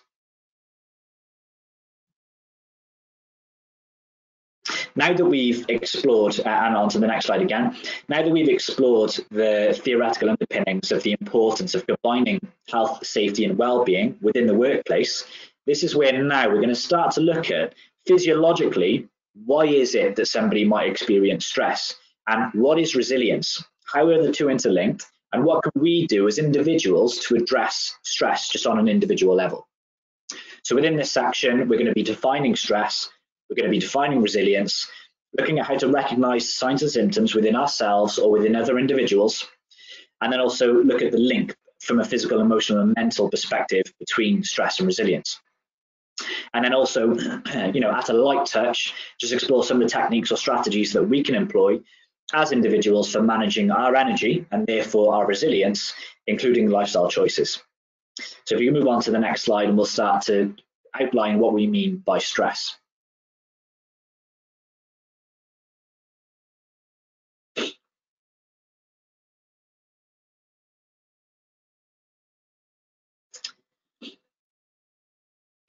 Now that we've explored, and on to the next slide again, now that we've explored the theoretical underpinnings of the importance of combining health, safety and well-being within the workplace, this is where now we're going to start to look at physiologically, why is it that somebody might experience stress and what is resilience? How are the two interlinked and what can we do as individuals to address stress just on an individual level? So within this section, we're going to be defining stress. We're going to be defining resilience, looking at how to recognize signs and symptoms within ourselves or within other individuals, and then also look at the link from a physical, emotional, and mental perspective between stress and resilience. And then also, at a light touch, just explore some of the techniques or strategies that we can employ as individuals for managing our energy and therefore our resilience, including lifestyle choices. So if you can move on to the next slide, and we'll start to outline what we mean by stress.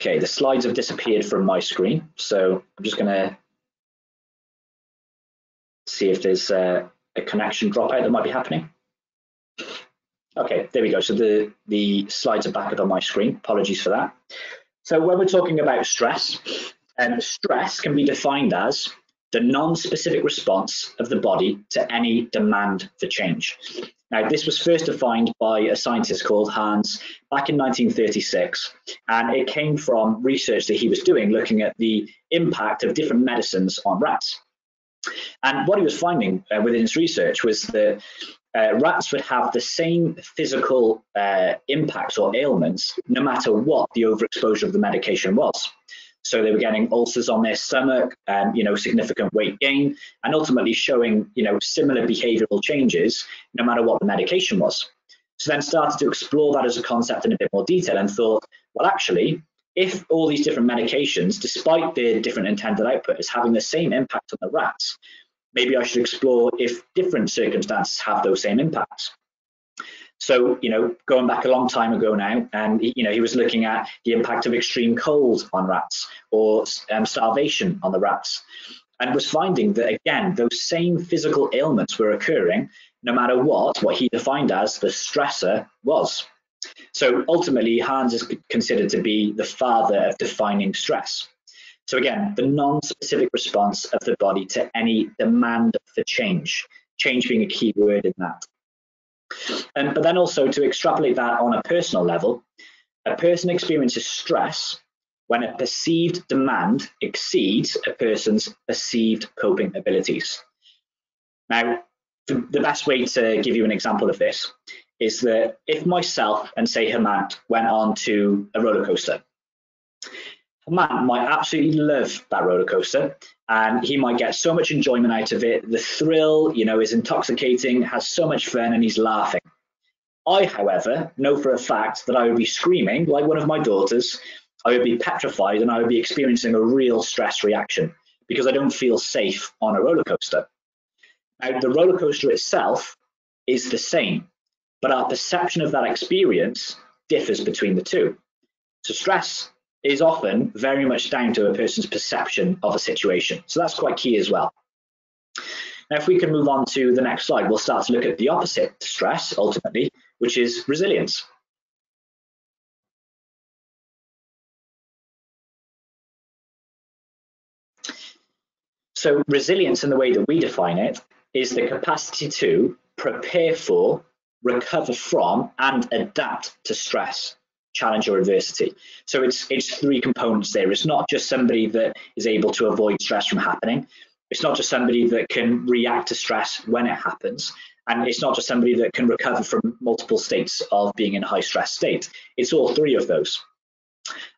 Okay, the slides have disappeared from my screen, so I'm just going to see if there's a connection dropout that might be happening. Okay, there we go. So the slides are back up on my screen. Apologies for that. So when we're talking about stress, stress can be defined as the non-specific response of the body to any demand for change. Now, this was first defined by a scientist called Hans back in 1936, and it came from research that he was doing looking at the impact of different medicines on rats. And what he was finding within his research was that rats would have the same physical impacts or ailments no matter what the overexposure of the medication was. So they were getting ulcers on their stomach, significant weight gain, and ultimately showing, similar behavioral changes no matter what the medication was. So then started to explore that as a concept in a bit more detail and thought, well, actually, if all these different medications, despite their different intended output, is having the same impact on the rats, maybe I should explore if different circumstances have those same impacts. So, going back a long time ago now, and he was looking at the impact of extreme cold on rats or starvation on the rats, and was finding that, again, those same physical ailments were occurring no matter what he defined as the stressor was. So ultimately, Hans is considered to be the father of defining stress. So again, the non-specific response of the body to any demand for change being a key word in that. But then also to extrapolate that on a personal level, a person experiences stress when a perceived demand exceeds a person's perceived coping abilities. Now, the best way to give you an example of this is that if myself and say Herman went on to a roller coaster, Herman might absolutely love that roller coaster and he might get so much enjoyment out of it. The thrill, is intoxicating, has so much fun, and he's laughing. I, however, know for a fact that I would be screaming like one of my daughters. I would be petrified and I would be experiencing a real stress reaction because I don't feel safe on a roller coaster. Now, the roller coaster itself is the same, but our perception of that experience differs between the two. So stress is often very much down to a person's perception of a situation. So that's quite key as well. Now, if we can move on to the next slide, we'll start to look at the opposite to stress, ultimately, which is resilience. So resilience, in the way that we define it, is the capacity to prepare for, recover from, and adapt to stress, challenge, or adversity. So it's three components there. It's not just somebody that is able to avoid stress from happening. It's not just somebody that can react to stress when it happens. And it's not just somebody that can recover from multiple states of being in a high stress state. It's all three of those.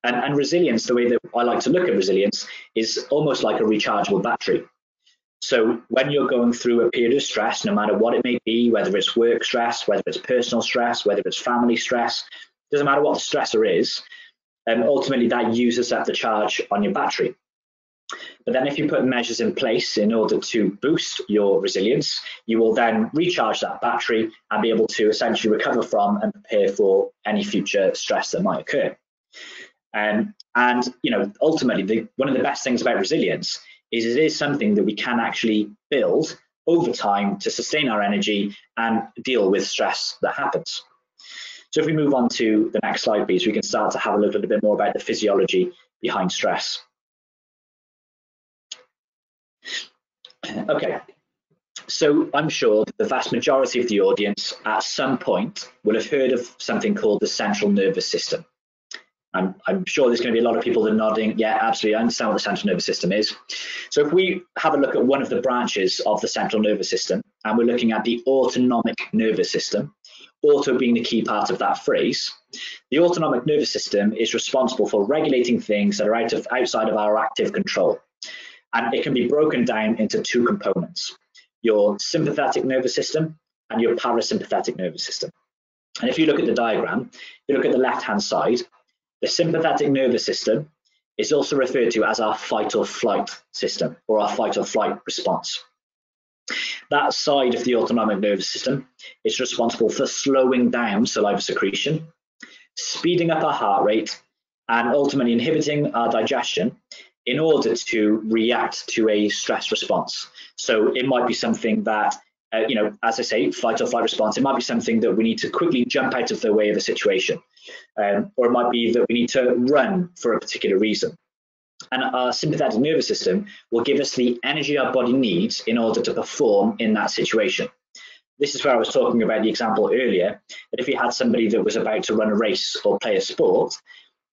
And resilience, the way that I like to look at resilience, is almost like a rechargeable battery. So when you're going through a period of stress, no matter what it may be, whether it's work stress, whether it's personal stress, whether it's family stress, doesn't matter what the stressor is, ultimately that uses up the charge on your battery. But then if you put measures in place in order to boost your resilience, you will then recharge that battery and be able to essentially recover from and prepare for any future stress that might occur. And ultimately, one of the best things about resilience is it is something that we can actually build over time to sustain our energy and deal with stress that happens. So if we move on to the next slide, please, we can start to have a look a little bit more about the physiology behind stress. Okay, so I'm sure that the vast majority of the audience at some point will have heard of something called the central nervous system. I'm sure there's going to be a lot of people that are nodding, yeah, absolutely, I understand what the central nervous system is. So if we have a look at one of the branches of the central nervous system, and we're looking at the autonomic nervous system, auto being the key part of that phrase, the autonomic nervous system is responsible for regulating things that are outside of our active control. And it can be broken down into two components. your sympathetic nervous system and your parasympathetic nervous system. And if you look at the diagram, if you look at the left-hand side, the sympathetic nervous system is also referred to as our fight or flight system, or our fight or flight response. That side of the autonomic nervous system is responsible for slowing down saliva secretion, speeding up our heart rate, and ultimately inhibiting our digestion in order to react to a stress response. So it might be something that, as I say, fight or flight response, it might be something that we need to quickly jump out of the way of a situation. Or it might be that we need to run for a particular reason. And our sympathetic nervous system will give us the energy our body needs in order to perform in that situation. This is where I was talking about the example earlier, that if you had somebody that was about to run a race or play a sport,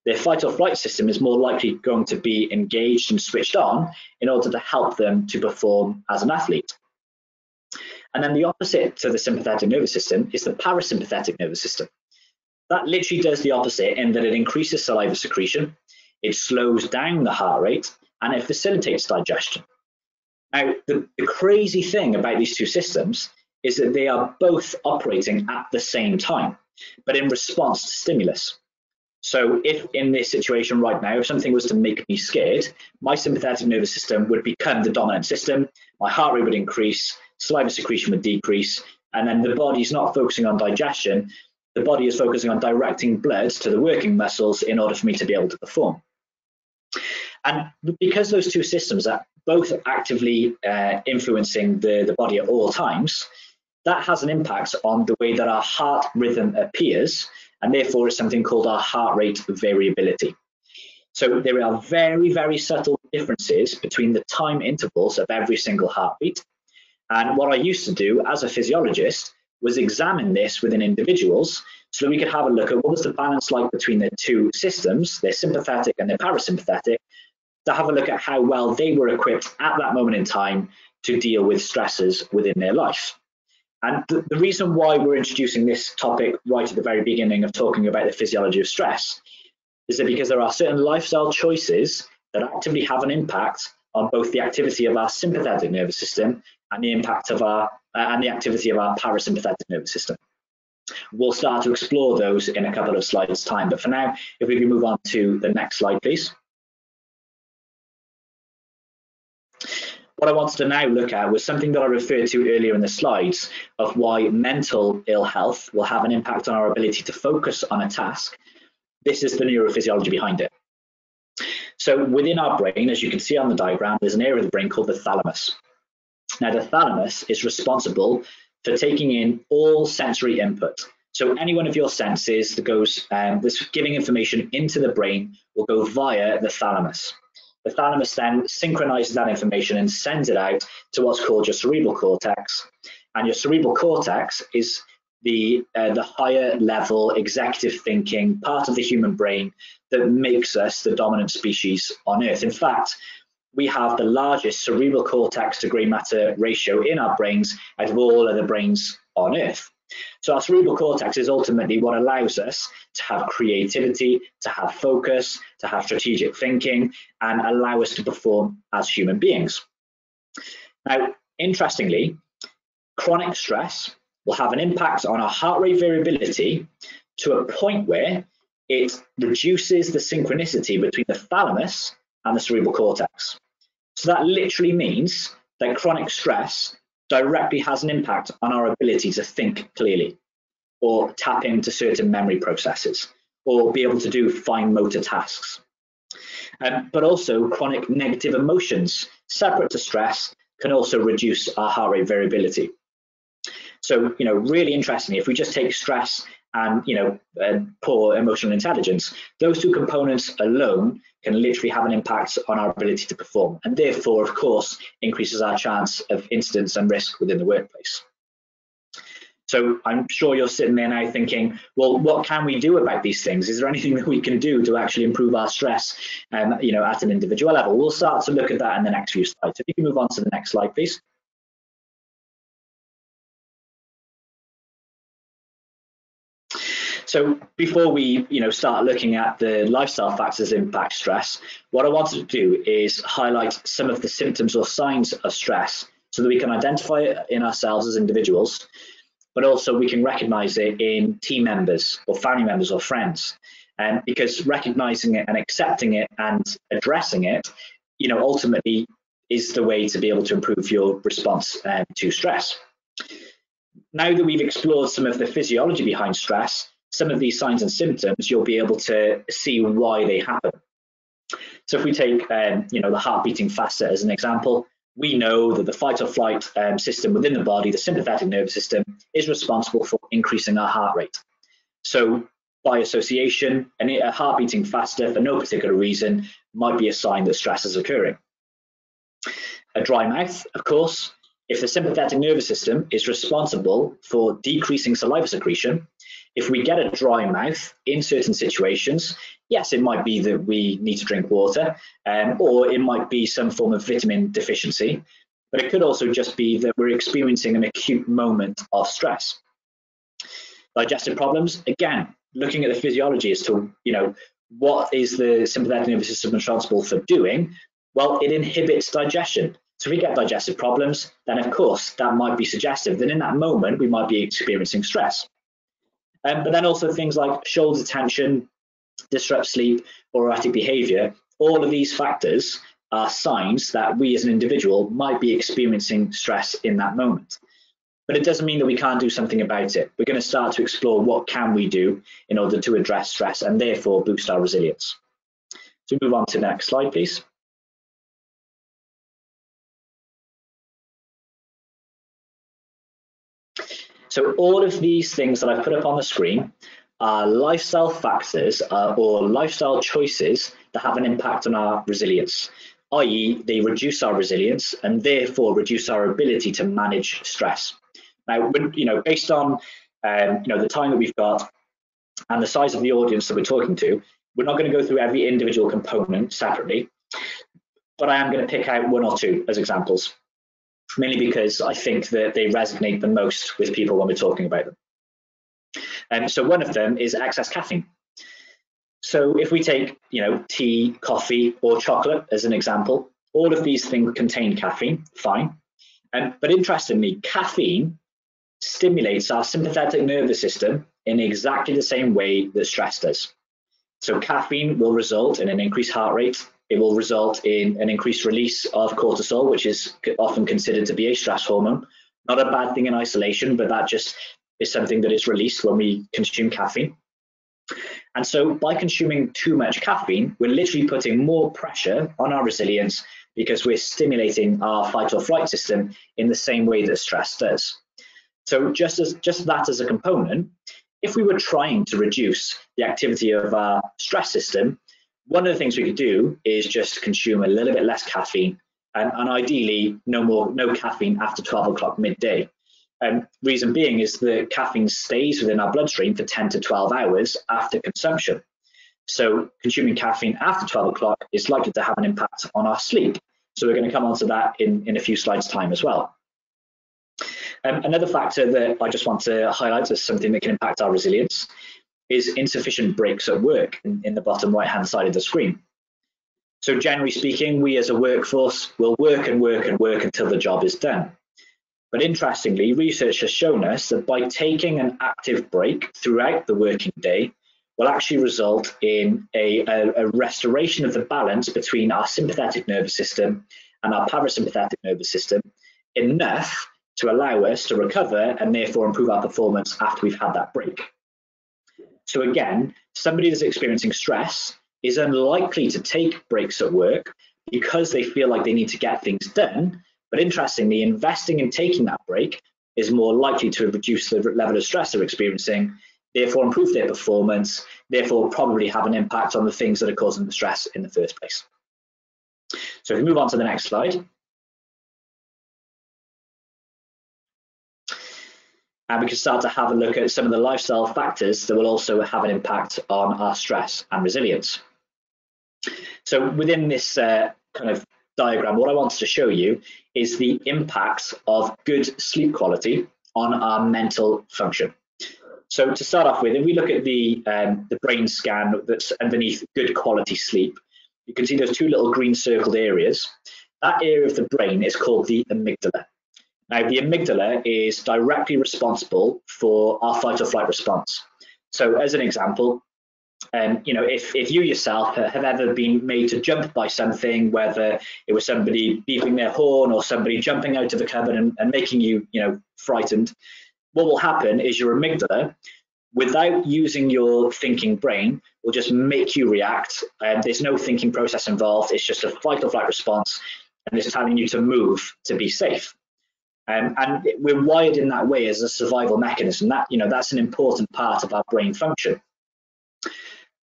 their fight or flight system is more likely going to be engaged and switched on in order to help them to perform as an athlete. And then the opposite to the sympathetic nervous system is the parasympathetic nervous system. That literally does the opposite in that it increases saliva secretion, it slows down the heart rate, and it facilitates digestion. Now, the crazy thing about these two systems is that they are both operating at the same time, but in response to stimulus. So if in this situation right now, if something was to make me scared, my sympathetic nervous system would become the dominant system, my heart rate would increase, saliva secretion would decrease, and then the body's not focusing on digestion, the body is focusing on directing blood to the working muscles in order for me to be able to perform. And because those two systems are both actively influencing the body at all times, that has an impact on the way that our heart rhythm appears, and therefore it's something called our heart rate variability. So there are very, very subtle differences between the time intervals of every single heartbeat. And what I used to do as a physiologist was examine this within individuals so that we could have a look at what was the balance like between the two systems, their sympathetic and their parasympathetic, to have a look at how well they were equipped at that moment in time to deal with stresses within their life. And the reason why we're introducing this topic right at the very beginning of talking about the physiology of stress is that because there are certain lifestyle choices that actively have an impact on both the activity of our sympathetic nervous system and the impact of our and the activity of our parasympathetic nervous system. We'll start to explore those in a couple of slides' time, but for now, if we can move on to the next slide, please. What I wanted to now look at was something that I referred to earlier in the slides of why mental ill health will have an impact on our ability to focus on a task. This is the neurophysiology behind it. So within our brain, as you can see on the diagram, there's an area of the brain called the thalamus. Now, the thalamus is responsible for taking in all sensory input. So any one of your senses that goes, that's giving information into the brain will go via the thalamus. The thalamus then synchronizes that information and sends it out to what's called your cerebral cortex. And your cerebral cortex is the higher level executive thinking part of the human brain that makes us the dominant species on Earth. In fact, we have the largest cerebral cortex to grey matter ratio in our brains out of all other brains on Earth. So our cerebral cortex is ultimately what allows us to have creativity, to have focus, to have strategic thinking, and allow us to perform as human beings. Now, interestingly, chronic stress will have an impact on our heart rate variability to a point where it reduces the synchronicity between the thalamus and the cerebral cortex. So that literally means that chronic stress directly has an impact on our ability to think clearly, or tap into certain memory processes, or be able to do fine motor tasks. But also chronic negative emotions separate to stress can also reduce our heart rate variability. So, really interestingly, if we just take stress and, poor emotional intelligence, those two components alone can literally have an impact on our ability to perform, and therefore, of course, increases our chance of incidents and risk within the workplace. So I'm sure you're sitting there now thinking, well, what can we do about these things? Is there anything that we can do to actually improve our stress, at an individual level? We'll start to look at that in the next few slides. If you can move on to the next slide, please. So before we, start looking at the lifestyle factors that impact stress, what I wanted to do is highlight some of the symptoms or signs of stress so that we can identify it in ourselves as individuals, but also we can recognize it in team members or family members or friends. And because recognizing it and accepting it and addressing it, ultimately is the way to be able to improve your response to stress. Now that we've explored some of the physiology behind stress, some of these signs and symptoms, you'll be able to see why they happen. So if we take, the heart beating faster as an example, we know that the fight or flight system within the body, the sympathetic nervous system, is responsible for increasing our heart rate. So by association, a heart beating faster for no particular reason might be a sign that stress is occurring. A dry mouth, of course, if the sympathetic nervous system is responsible for decreasing saliva secretion, if we get a dry mouth in certain situations, yes, it might be that we need to drink water, or it might be some form of vitamin deficiency, but it could also just be that we're experiencing an acute moment of stress. Digestive problems, again, looking at the physiology as to, what is the sympathetic nervous system responsible for doing? Well, it inhibits digestion. So if we get digestive problems, then of course that might be suggestive that in that moment we might be experiencing stress. But then also things like shoulder tension, disrupt sleep, or erratic behavior, all of these factors are signs that we as an individual might be experiencing stress in that moment. But it doesn't mean that we can't do something about it. We're going to start to explore what can we do in order to address stress and therefore boost our resilience. So move on to the next slide, please. So all of these things that I've put up on the screen are lifestyle factors or lifestyle choices that have an impact on our resilience, i.e. they reduce our resilience and therefore reduce our ability to manage stress. Now, based on the time that we've got and the size of the audience that we're talking to, we're not going to go through every individual component separately, but I am going to pick out one or two as examples, mainly because I think that they resonate the most with people when we're talking about them. So one of them is excess caffeine. So if we take, tea, coffee, or chocolate as an example, all of these things contain caffeine, fine. But interestingly, caffeine stimulates our sympathetic nervous system in exactly the same way that stress does. So caffeine will result in an increased heart rate. It will result in an increased release of cortisol, which is often considered to be a stress hormone. Not a bad thing in isolation, but that just is something that is released when we consume caffeine. And so by consuming too much caffeine, we're literally putting more pressure on our resilience because we're stimulating our fight or flight system in the same way that stress does. So just that as a component, if we were trying to reduce the activity of our stress system, one of the things we could do is just consume a little bit less caffeine and ideally no caffeine after 12 o'clock midday. Reason being is that caffeine stays within our bloodstream for 10 to 12 hours after consumption. So consuming caffeine after 12 o'clock is likely to have an impact on our sleep. So we're going to come on to that in a few slides' time as well. Another factor that I just want to highlight as something that can impact our resilience is insufficient breaks at work in the bottom right-hand side of the screen. So generally speaking, we as a workforce will work and work and work until the job is done. But interestingly, research has shown us that by taking an active break throughout the working day will actually result in a restoration of the balance between our sympathetic nervous system and our parasympathetic nervous system, enough to allow us to recover and therefore improve our performance after we've had that break. So again, somebody that's experiencing stress is unlikely to take breaks at work because they feel like they need to get things done. But interestingly, investing in taking that break is more likely to reduce the level of stress they're experiencing, therefore improve their performance, therefore probably have an impact on the things that are causing the stress in the first place. So if we move on to the next slide. And we can start to have a look at some of the lifestyle factors that will also have an impact on our stress and resilience. So within this kind of diagram, what I wanted to show you is the impacts of good sleep quality on our mental function. So to start off with, if we look at the brain scan that's underneath good quality sleep, you can see those two little green circled areas. That area of the brain is called the amygdala. Now, the amygdala is directly responsible for our fight or flight response. So as an example, if you yourself have ever been made to jump by something, whether it was somebody beeping their horn or somebody jumping out of a cupboard and making you, frightened, what will happen is your amygdala, without using your thinking brain, will just make you react. There's no thinking process involved. It's just a fight or flight response, and it's telling you to move to be safe. And we're wired in that way as a survival mechanism. That's an important part of our brain function.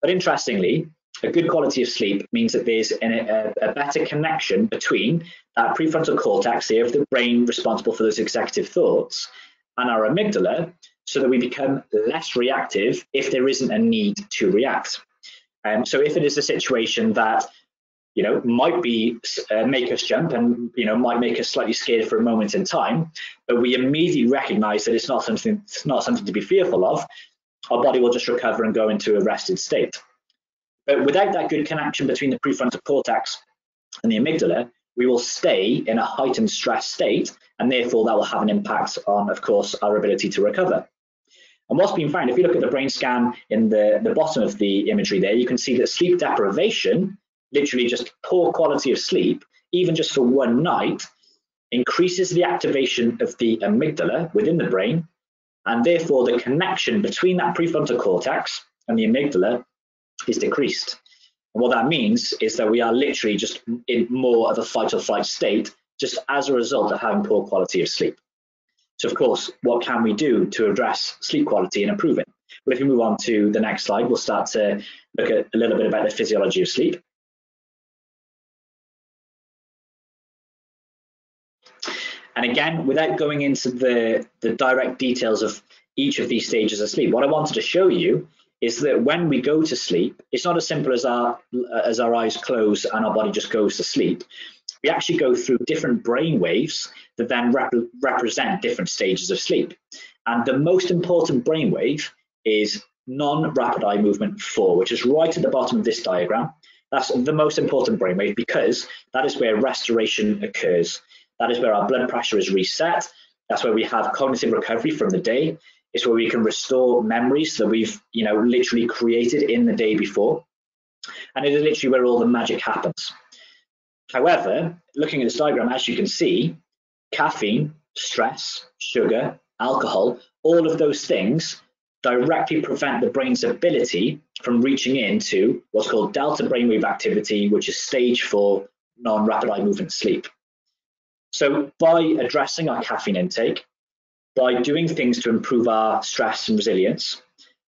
But interestingly, a good quality of sleep means that there's a better connection between that prefrontal cortex here of the brain responsible for those executive thoughts and our amygdala, so that we become less reactive if there isn't a need to react. So if it is a situation that might be make us jump and might make us slightly scared for a moment in time, but we immediately recognize that it's not something to be fearful of, our body will just recover and go into a rested state. But without that good connection between the prefrontal cortex and the amygdala, we will stay in a heightened stress state, and therefore that will have an impact on, of course, our ability to recover. And what's been found, if you look at the brain scan in the bottom of the imagery there, you can see that sleep deprivation, literally just poor quality of sleep, even just for one night, increases the activation of the amygdala within the brain, and therefore the connection between that prefrontal cortex and the amygdala is decreased. And what that means is that we are literally just in more of a fight or flight state, just as a result of having poor quality of sleep. So of course, what can we do to address sleep quality and improve it? Well, if we move on to the next slide, we'll start to look at a little bit about the physiology of sleep. And again, without going into the direct details of each of these stages of sleep, what I wanted to show you is that when we go to sleep, it's not as simple as our eyes close and our body just goes to sleep. We actually go through different brain waves that then represent different stages of sleep. And the most important brain wave is non-rapid eye movement 4, which is right at the bottom of this diagram. That's the most important brain wave because that is where restoration occurs. That is where our blood pressure is reset. That's where we have cognitive recovery from the day. It's where we can restore memories that we've literally created in the day before. And it is literally where all the magic happens. However, looking at this diagram, as you can see, caffeine, stress, sugar, alcohol, all of those things directly prevent the brain's ability from reaching into what's called delta brainwave activity, which is stage 4 non-rapid eye movement sleep. So by addressing our caffeine intake, by doing things to improve our stress and resilience,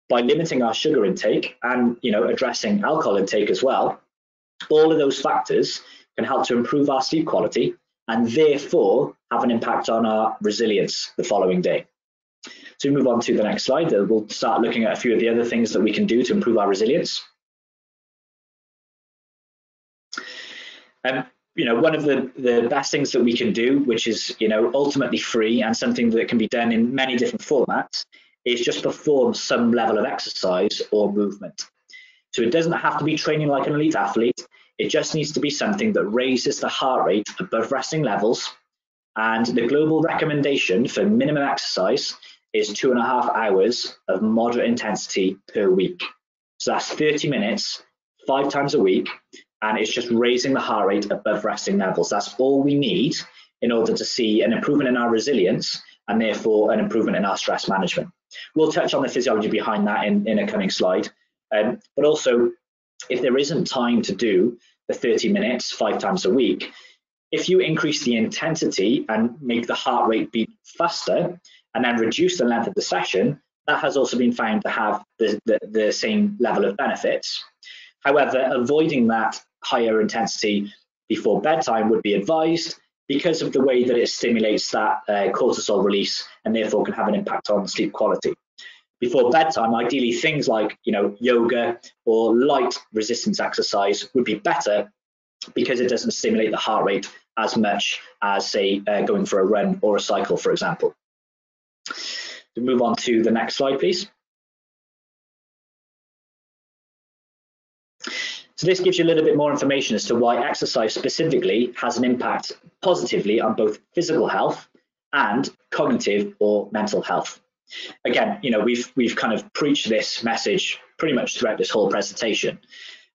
by limiting our sugar intake and addressing alcohol intake as well, all of those factors can help to improve our sleep quality and therefore have an impact on our resilience the following day. So we move on to the next slide. We'll start looking at a few of the other things that we can do to improve our resilience. One of the best things that we can do, which is ultimately free and something that can be done in many different formats, is just perform some level of exercise or movement. So it doesn't have to be training like an elite athlete. It just needs to be something that raises the heart rate above resting levels. And the global recommendation for minimum exercise is 2.5 hours of moderate intensity per week. So that's 30 minutes, 5 times a week. And it's just raising the heart rate above resting levels. That's all we need in order to see an improvement in our resilience and therefore an improvement in our stress management. We'll touch on the physiology behind that in a coming slide. But also, if there isn't time to do the 30 minutes 5 times a week, if you increase the intensity and make the heart rate beat faster and then reduce the length of the session, that has also been found to have the same level of benefits. However, avoiding that higher intensity before bedtime would be advised because of the way that it stimulates that cortisol release and therefore can have an impact on sleep quality. Before bedtime, ideally things like yoga or light resistance exercise would be better because it doesn't stimulate the heart rate as much as, say, going for a run or a cycle, for example. We move on to the next slide, please. So this gives you a little bit more information as to why exercise specifically has an impact positively on both physical health and cognitive or mental health. Again, we've kind of preached this message pretty much throughout this whole presentation.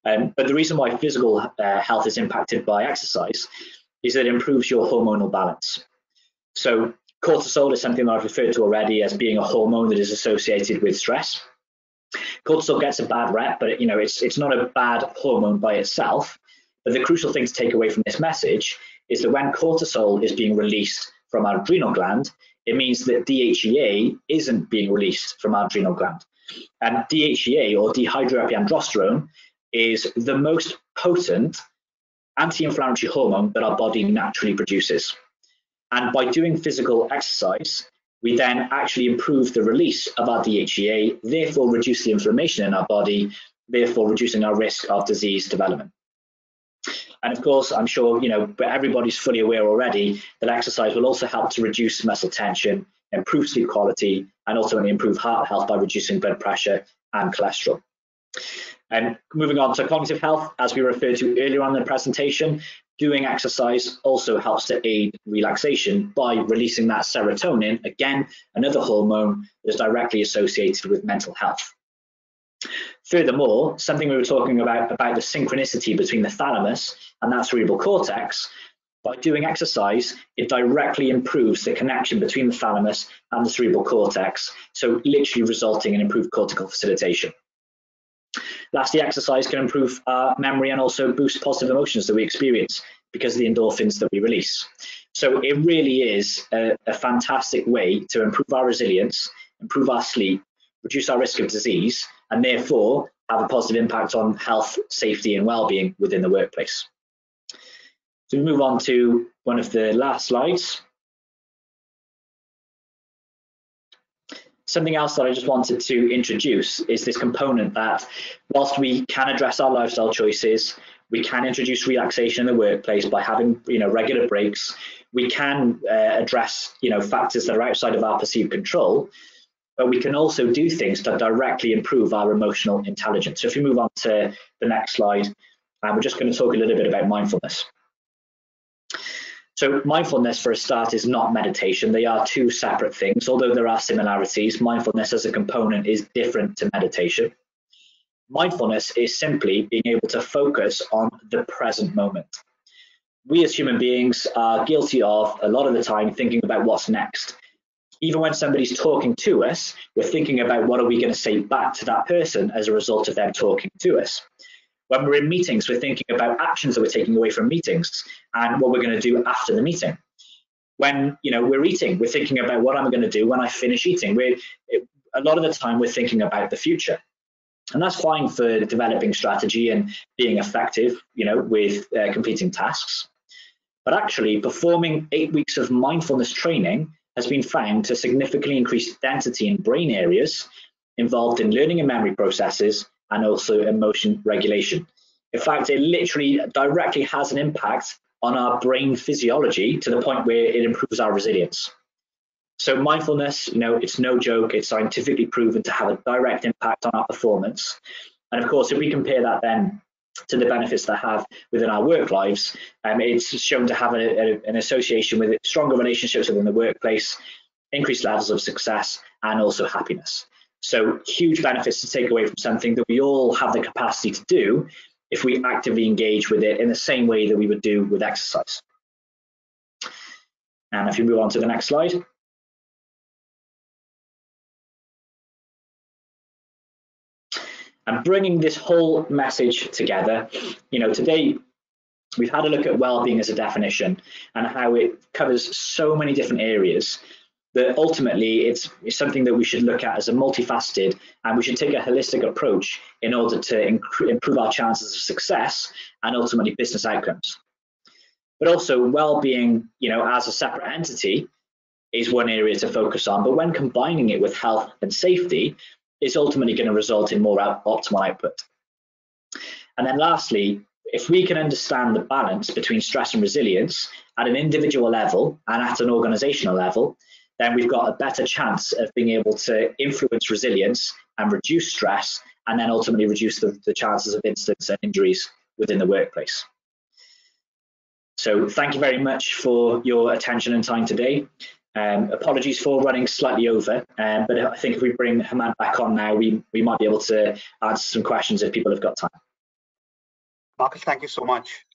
But the reason why physical health is impacted by exercise is that it improves your hormonal balance. So cortisol is something that I've referred to already as being a hormone that is associated with stress. Cortisol gets a bad rep, but it's not a bad hormone by itself. But the crucial thing to take away from this message is that when cortisol is being released from our adrenal gland, it means that DHEA isn't being released from our adrenal gland. And DHEA, or dehydroepiandrosterone, is the most potent anti-inflammatory hormone that our body naturally produces. And by doing physical exercise, we then actually improve the release of our DHEA, therefore reduce the inflammation in our body, therefore reducing our risk of disease development. And of course, I'm sure but everybody's fully aware already that exercise will also help to reduce muscle tension, improve sleep quality, and ultimately improve heart health by reducing blood pressure and cholesterol. And moving on to cognitive health, as we referred to earlier on in the presentation, doing exercise also helps to aid relaxation by releasing that serotonin, again, another hormone that is directly associated with mental health. Furthermore, something we were talking about the synchronicity between the thalamus and that cerebral cortex, by doing exercise, it directly improves the connection between the thalamus and the cerebral cortex, so literally resulting in improved cortical facilitation. Lastly, exercise can improve our memory and also boost positive emotions that we experience because of the endorphins that we release. So it really is a fantastic way to improve our resilience, improve our sleep, reduce our risk of disease, and therefore have a positive impact on health, safety, and well-being within the workplace. So we move on to one of the last slides. Something else that I just wanted to introduce is this component that whilst we can address our lifestyle choices, we can introduce relaxation in the workplace by having regular breaks. We can address factors that are outside of our perceived control, but we can also do things that directly improve our emotional intelligence. So if you move on to the next slide, we're just going to talk a little bit about mindfulness. So mindfulness, for a start, is not meditation. They are two separate things. Although there are similarities, mindfulness as a component is different to meditation. Mindfulness is simply being able to focus on the present moment. We as human beings are guilty of, a lot of the time, thinking about what's next. Even when somebody's talking to us, we're thinking about what are we going to say back to that person as a result of them talking to us. When we're in meetings, we're thinking about actions that we're taking away from meetings and what we're going to do after the meeting. When we're eating, we're thinking about what I'm going to do when I finish eating. A lot of the time, we're thinking about the future. And that's fine for developing strategy and being effective, with completing tasks. But actually, performing 8 weeks of mindfulness training has been found to significantly increase density in brain areas involved in learning and memory processes and also emotion regulation. In fact, it literally directly has an impact on our brain physiology to the point where it improves our resilience. So mindfulness, it's no joke, it's scientifically proven to have a direct impact on our performance. And of course, if we compare that then to the benefits that have within our work lives, it's shown to have an association with stronger relationships within the workplace, increased levels of success, and also happiness. So huge benefits to take away from something that we all have the capacity to do if we actively engage with it in the same way that we would do with exercise. And if you move on to the next slide. And bringing this whole message together, today we've had a look at well-being as a definition and how it covers so many different areas that ultimately it's something that we should look at as a multifaceted, and we should take a holistic approach in order to improve our chances of success and ultimately business outcomes. But also well-being, as a separate entity is one area to focus on, but when combining it with health and safety, it's ultimately going to result in more optimal output. And then lastly, if we can understand the balance between stress and resilience at an individual level and at an organizational level, then we've got a better chance of being able to influence resilience and reduce stress, and then ultimately reduce the chances of incidents and injuries within the workplace. So thank you very much for your attention and time today. Apologies for running slightly over, but I think if we bring Hemant back on now, we might be able to answer some questions if people have got time. Marcus, thank you so much.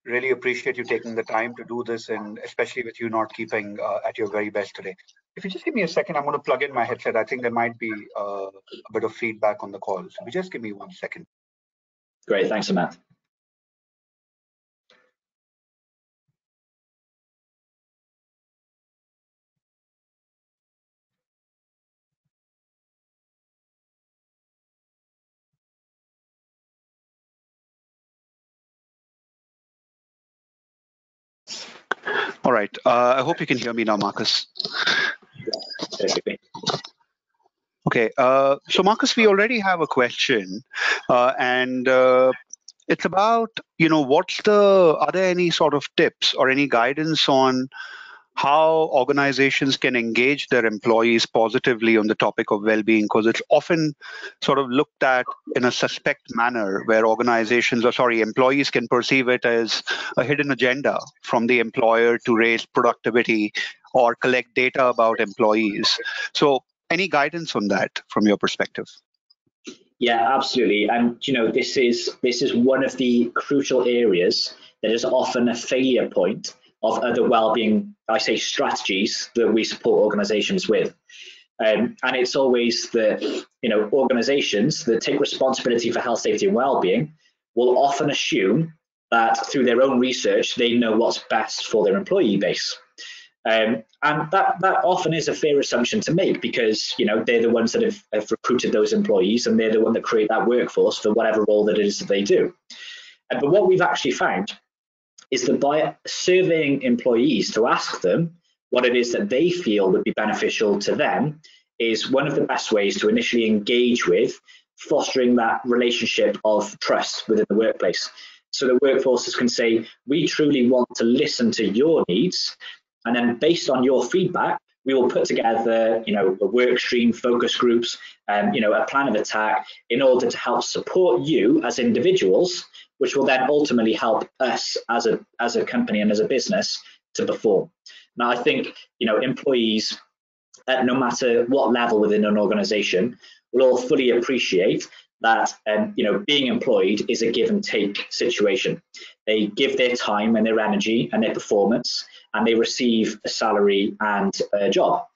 Really appreciate you taking the time to do this, and especially with you not keeping at your very best today. If you just give me a second, I'm going to plug in my headset. I think there might be a bit of feedback on the call. So if you just give me 1 second. Great, thanks, Hemant. All right. I hope you can hear me now, Marcus. Okay. So, Marcus, we already have a question, and it's about, are there any sort of tips or any guidance on how organizations can engage their employees positively on the topic of well-being? Because it's often sort of looked at in a suspect manner where employees can perceive it as a hidden agenda from the employer to raise productivity or collect data about employees. So any guidance on that from your perspective? Yeah, absolutely. And this is one of the crucial areas that is often a failure point of other well-being, I say, strategies that we support organizations with. And it's always the organizations that take responsibility for health, safety, and well-being will often assume that through their own research they know what's best for their employee base. And that often is a fair assumption to make, because they're the ones that have recruited those employees, and they're the one that create that workforce for whatever role that it is that they do. But what we've actually found is that by surveying employees to ask them what it is that they feel would be beneficial to them is one of the best ways to initially engage with fostering that relationship of trust within the workplace. So the workforces can say, we truly want to listen to your needs, and then based on your feedback, we will put together, a work stream, focus groups, a plan of attack in order to help support you as individuals, which will then ultimately help us as a company and as a business to perform. Now, I think, employees at no matter what level within an organization will all fully appreciate that, being employed is a give and take situation. They give their time and their energy and their performance, and they receive a salary and a job.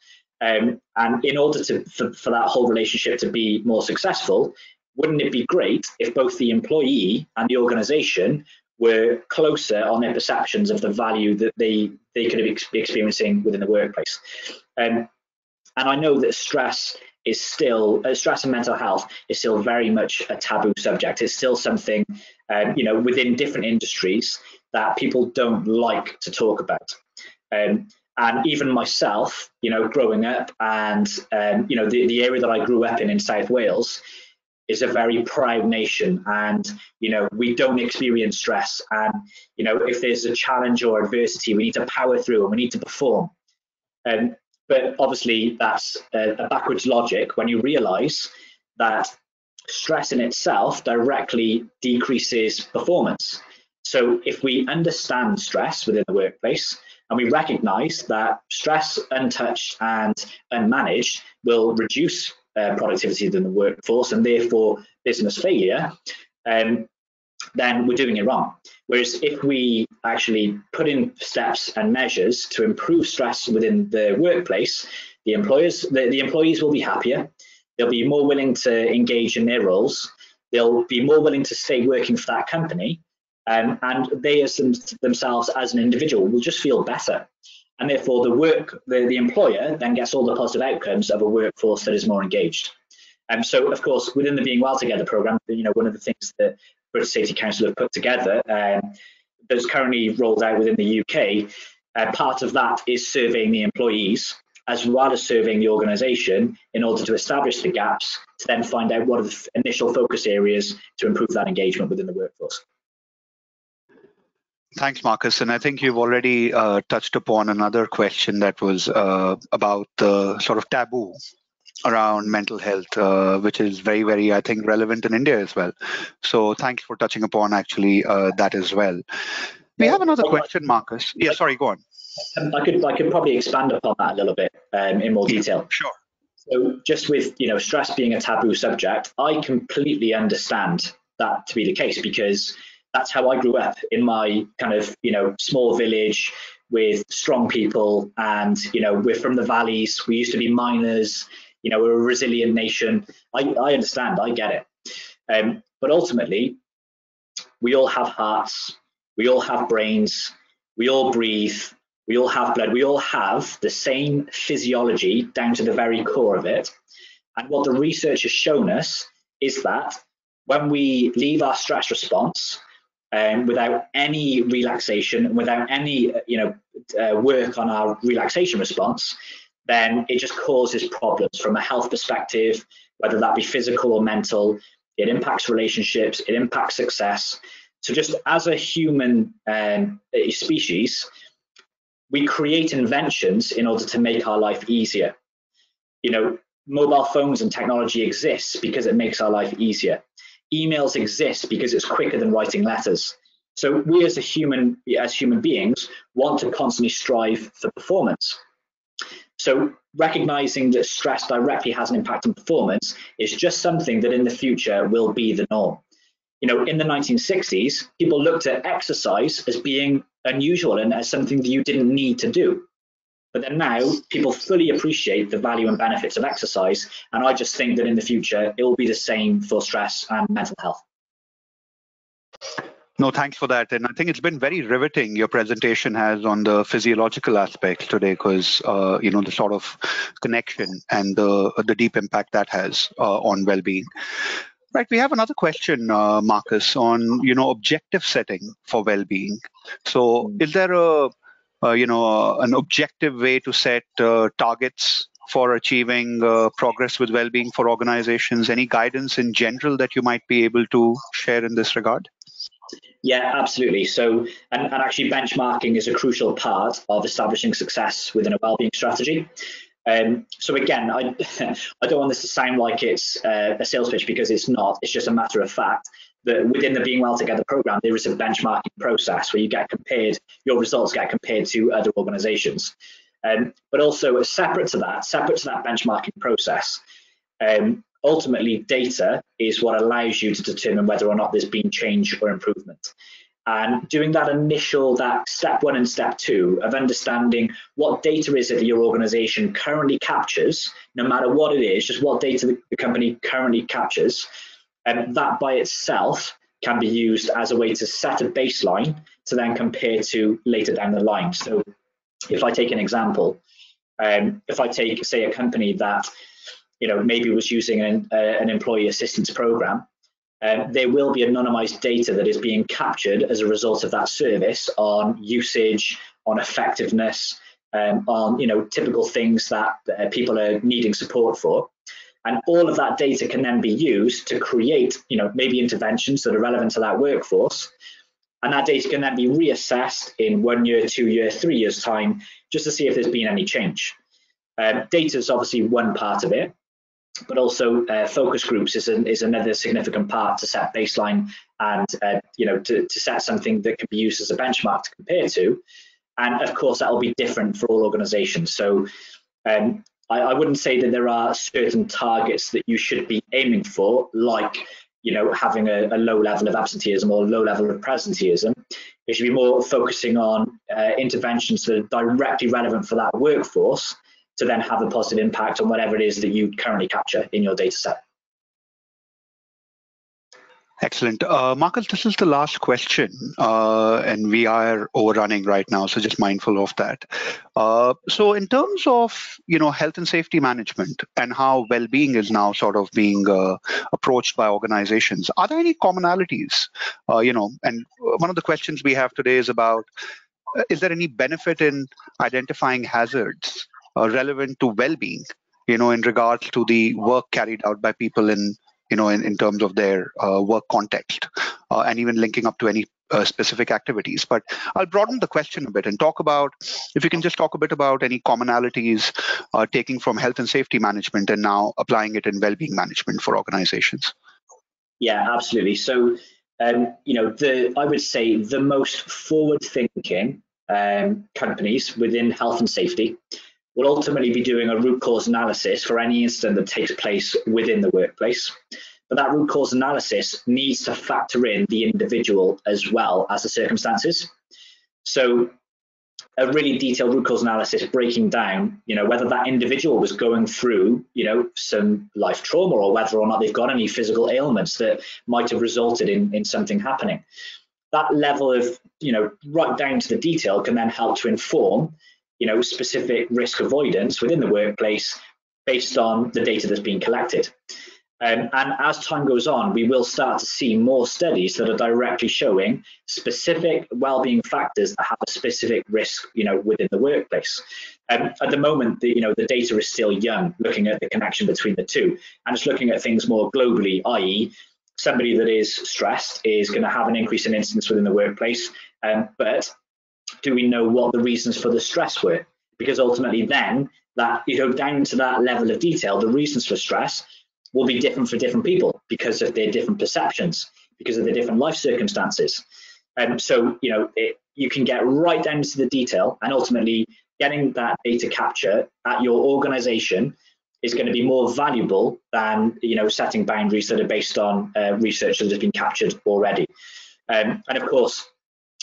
And in order for that whole relationship to be more successful, wouldn't it be great if both the employee and the organization were closer on their perceptions of the value that they could be experiencing within the workplace? And I know that stress and mental health is still very much a taboo subject. It's still something, within different industries that people don't like to talk about. And even myself, growing up, and the area that I grew up in South Wales is a very proud nation, and we don't experience stress. And if there's a challenge or adversity, we need to power through and we need to perform. But obviously that's a backwards logic when you realize that stress in itself directly decreases performance. So if we understand stress within the workplace, and we recognize that stress untouched and unmanaged will reduce productivity within the workforce and therefore business failure, then we're doing it wrong. Whereas if we actually put in steps and measures to improve stress within the workplace, the employees will be happier. They'll be more willing to engage in their roles. They'll be more willing to stay working for that company, and they as themselves as an individual will just feel better. And therefore the employer then gets all the positive outcomes of a workforce that is more engaged. And so, of course, within the Being Well Together program, one of the things that British Safety Council have put together that's currently rolled out within the UK, part of that is surveying the employees as well as surveying the organisation in order to establish the gaps, to then find out what are the initial focus areas to improve that engagement within the workforce. Thanks, Marcus. And I think you've already touched upon another question that was about the sort of taboo around mental health, which is very, very, I think, relevant in India as well. So thanks for touching upon actually that as well. We have another question, Marcus. Yeah, sorry, go on. I could probably expand upon that a little bit in more detail. Sure. So just with stress being a taboo subject, I completely understand that to be the case, because that's how I grew up in my kind of small village with strong people, and we're from the valleys. We used to be miners. We're a resilient nation. I understand. I get it. But ultimately, we all have hearts. We all have brains. We all breathe. We all have blood. We all have the same physiology down to the very core of it. And what the research has shown us is that when we leave our stress response without any relaxation, without any work on our relaxation response, then it just causes problems from a health perspective, whether that be physical or mental. It impacts relationships. It impacts success. So just as a human species, we create inventions in order to make our life easier. Mobile phones and technology exists because it makes our life easier. Emails exist because it's quicker than writing letters. So we as human beings want to constantly strive for performance. So recognizing that stress directly has an impact on performance is just something that in the future will be the norm. In the 1960s, people looked at exercise as being unusual and as something that you didn't need to do. But then now people fully appreciate the value and benefits of exercise. And I just think that in the future, it will be the same for stress and mental health. No, thanks for that. And I think it's been very riveting, your presentation has, on the physiological aspects today, because, the sort of connection and the deep impact that has on well-being. Right, we have another question, Marcus, on objective setting for well-being. So, is there an objective way to set targets for achieving progress with well-being for organizations? Any guidance in general that you might be able to share in this regard? Yeah, absolutely. So, and actually benchmarking is a crucial part of establishing success within a well-being strategy. So again, I don't want this to sound like it's a sales pitch, because it's not. It's just a matter of fact that within the Being Well Together program, there is a benchmarking process where your results get compared to other organizations. But also separate to that benchmarking process, ultimately data is what allows you to determine whether or not there's been change or improvement. And doing that step one and step two of understanding what data is it that your organization currently captures, no matter what it is, just what data the company currently captures, and that by itself can be used as a way to set a baseline to then compare to later down the line. So if I take an example, if I take, say, a company that maybe was using an employee assistance program, there will be anonymized data that is being captured as a result of that service on usage, on effectiveness, on typical things that people are needing support for. And all of that data can then be used to create maybe interventions that are relevant to that workforce. And that data can then be reassessed in 1 year, 2 years, 3 years time, just to see if there's been any change. Data is obviously one part of it, but also focus groups is another significant part to set baseline and to set something that can be used as a benchmark to compare to. And of course, that will be different for all organizations. So I wouldn't say that there are certain targets that you should be aiming for, like having a low level of absenteeism or low level of presenteeism. It should be more focusing on interventions that are directly relevant for that workforce to then have a positive impact on whatever it is that you currently capture in your data set. Excellent. Marcus, this is the last question, and we are overrunning right now, so just mindful of that. So in terms of, health and safety management and how well-being is now sort of being approached by organizations, are there any commonalities? And one of the questions we have today is about, is there any benefit in identifying hazards relevant to well-being, in regards to the work carried out by people in terms of their work context, and even linking up to any specific activities. But I'll broaden the question a bit and talk about, if you can just talk a bit about any commonalities taking from health and safety management and now applying it in well-being management for organizations. Yeah, absolutely. So, I would say the most forward-thinking companies within health and safety will ultimately be doing a root cause analysis for any incident that takes place within the workplace. But that root cause analysis needs to factor in the individual as well as the circumstances. So a really detailed root cause analysis breaking down, whether that individual was going through, some life trauma, or whether or not they've got any physical ailments that might have resulted in something happening. That level of, right down to the detail can then help to inform, specific risk avoidance within the workplace based on the data that's being collected. And as time goes on, we will start to see more studies that are directly showing specific well-being factors that have a specific risk, within the workplace. At the moment, the data is still young, looking at the connection between the two, and it's looking at things more globally, i.e., somebody that is stressed is going to have an increase in incidence within the workplace. But do we know what the reasons for the stress were? Because ultimately, then that down to that level of detail, the reasons for stress will be different for different people because of their different perceptions, because of their different life circumstances. So, you can get right down to the detail, and ultimately getting that data capture at your organization is going to be more valuable than, setting boundaries that are based on research that has been captured already. And of course,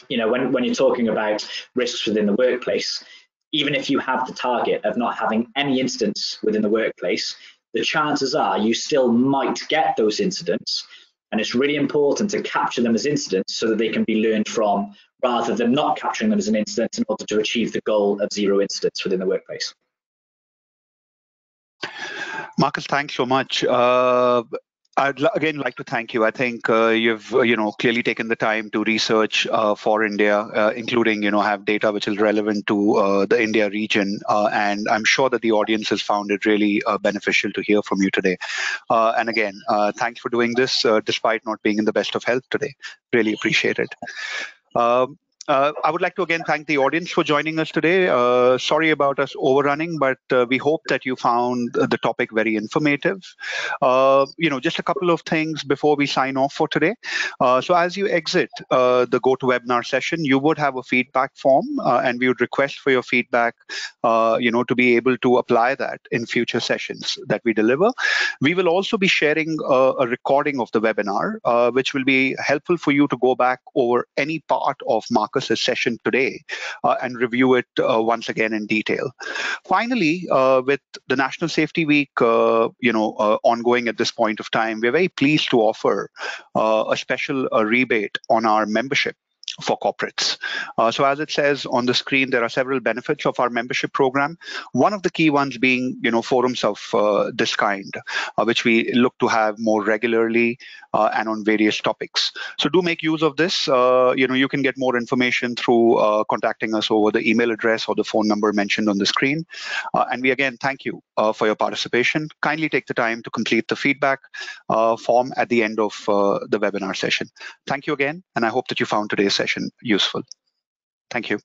when you're talking about risks within the workplace, even if you have the target of not having any incidents within the workplace, the chances are you still might get those incidents, and it's really important to capture them as incidents so that they can be learned from, rather than not capturing them as an incident in order to achieve the goal of 0 incidents within the workplace. Marcus, thanks so much. I'd again like to thank you. I think you've clearly taken the time to research for India, including have data which is relevant to the India region, and I'm sure that the audience has found it really beneficial to hear from you today. And again, thanks for doing this despite not being in the best of health today. Really appreciate it. I would like to again thank the audience for joining us today. Sorry about us overrunning, but we hope that you found the topic very informative. Just a couple of things before we sign off for today. So as you exit the GoToWebinar session, you would have a feedback form, and we would request for your feedback, to be able to apply that in future sessions that we deliver. We will also be sharing a recording of the webinar, which will be helpful for you to go back over any part of Marcus's session today and review it once again in detail. Finally, with the National Safety Week, ongoing at this point of time, we're very pleased to offer a special rebate on our membership for corporates. So as it says on the screen, there are several benefits of our membership program. One of the key ones being, forums of this kind, which we look to have more regularly and on various topics. So do make use of this. You can get more information through contacting us over the email address or the phone number mentioned on the screen. And we again thank you for your participation. Kindly take the time to complete the feedback form at the end of the webinar session. Thank you again, and I hope that you found today's session useful. Thank you.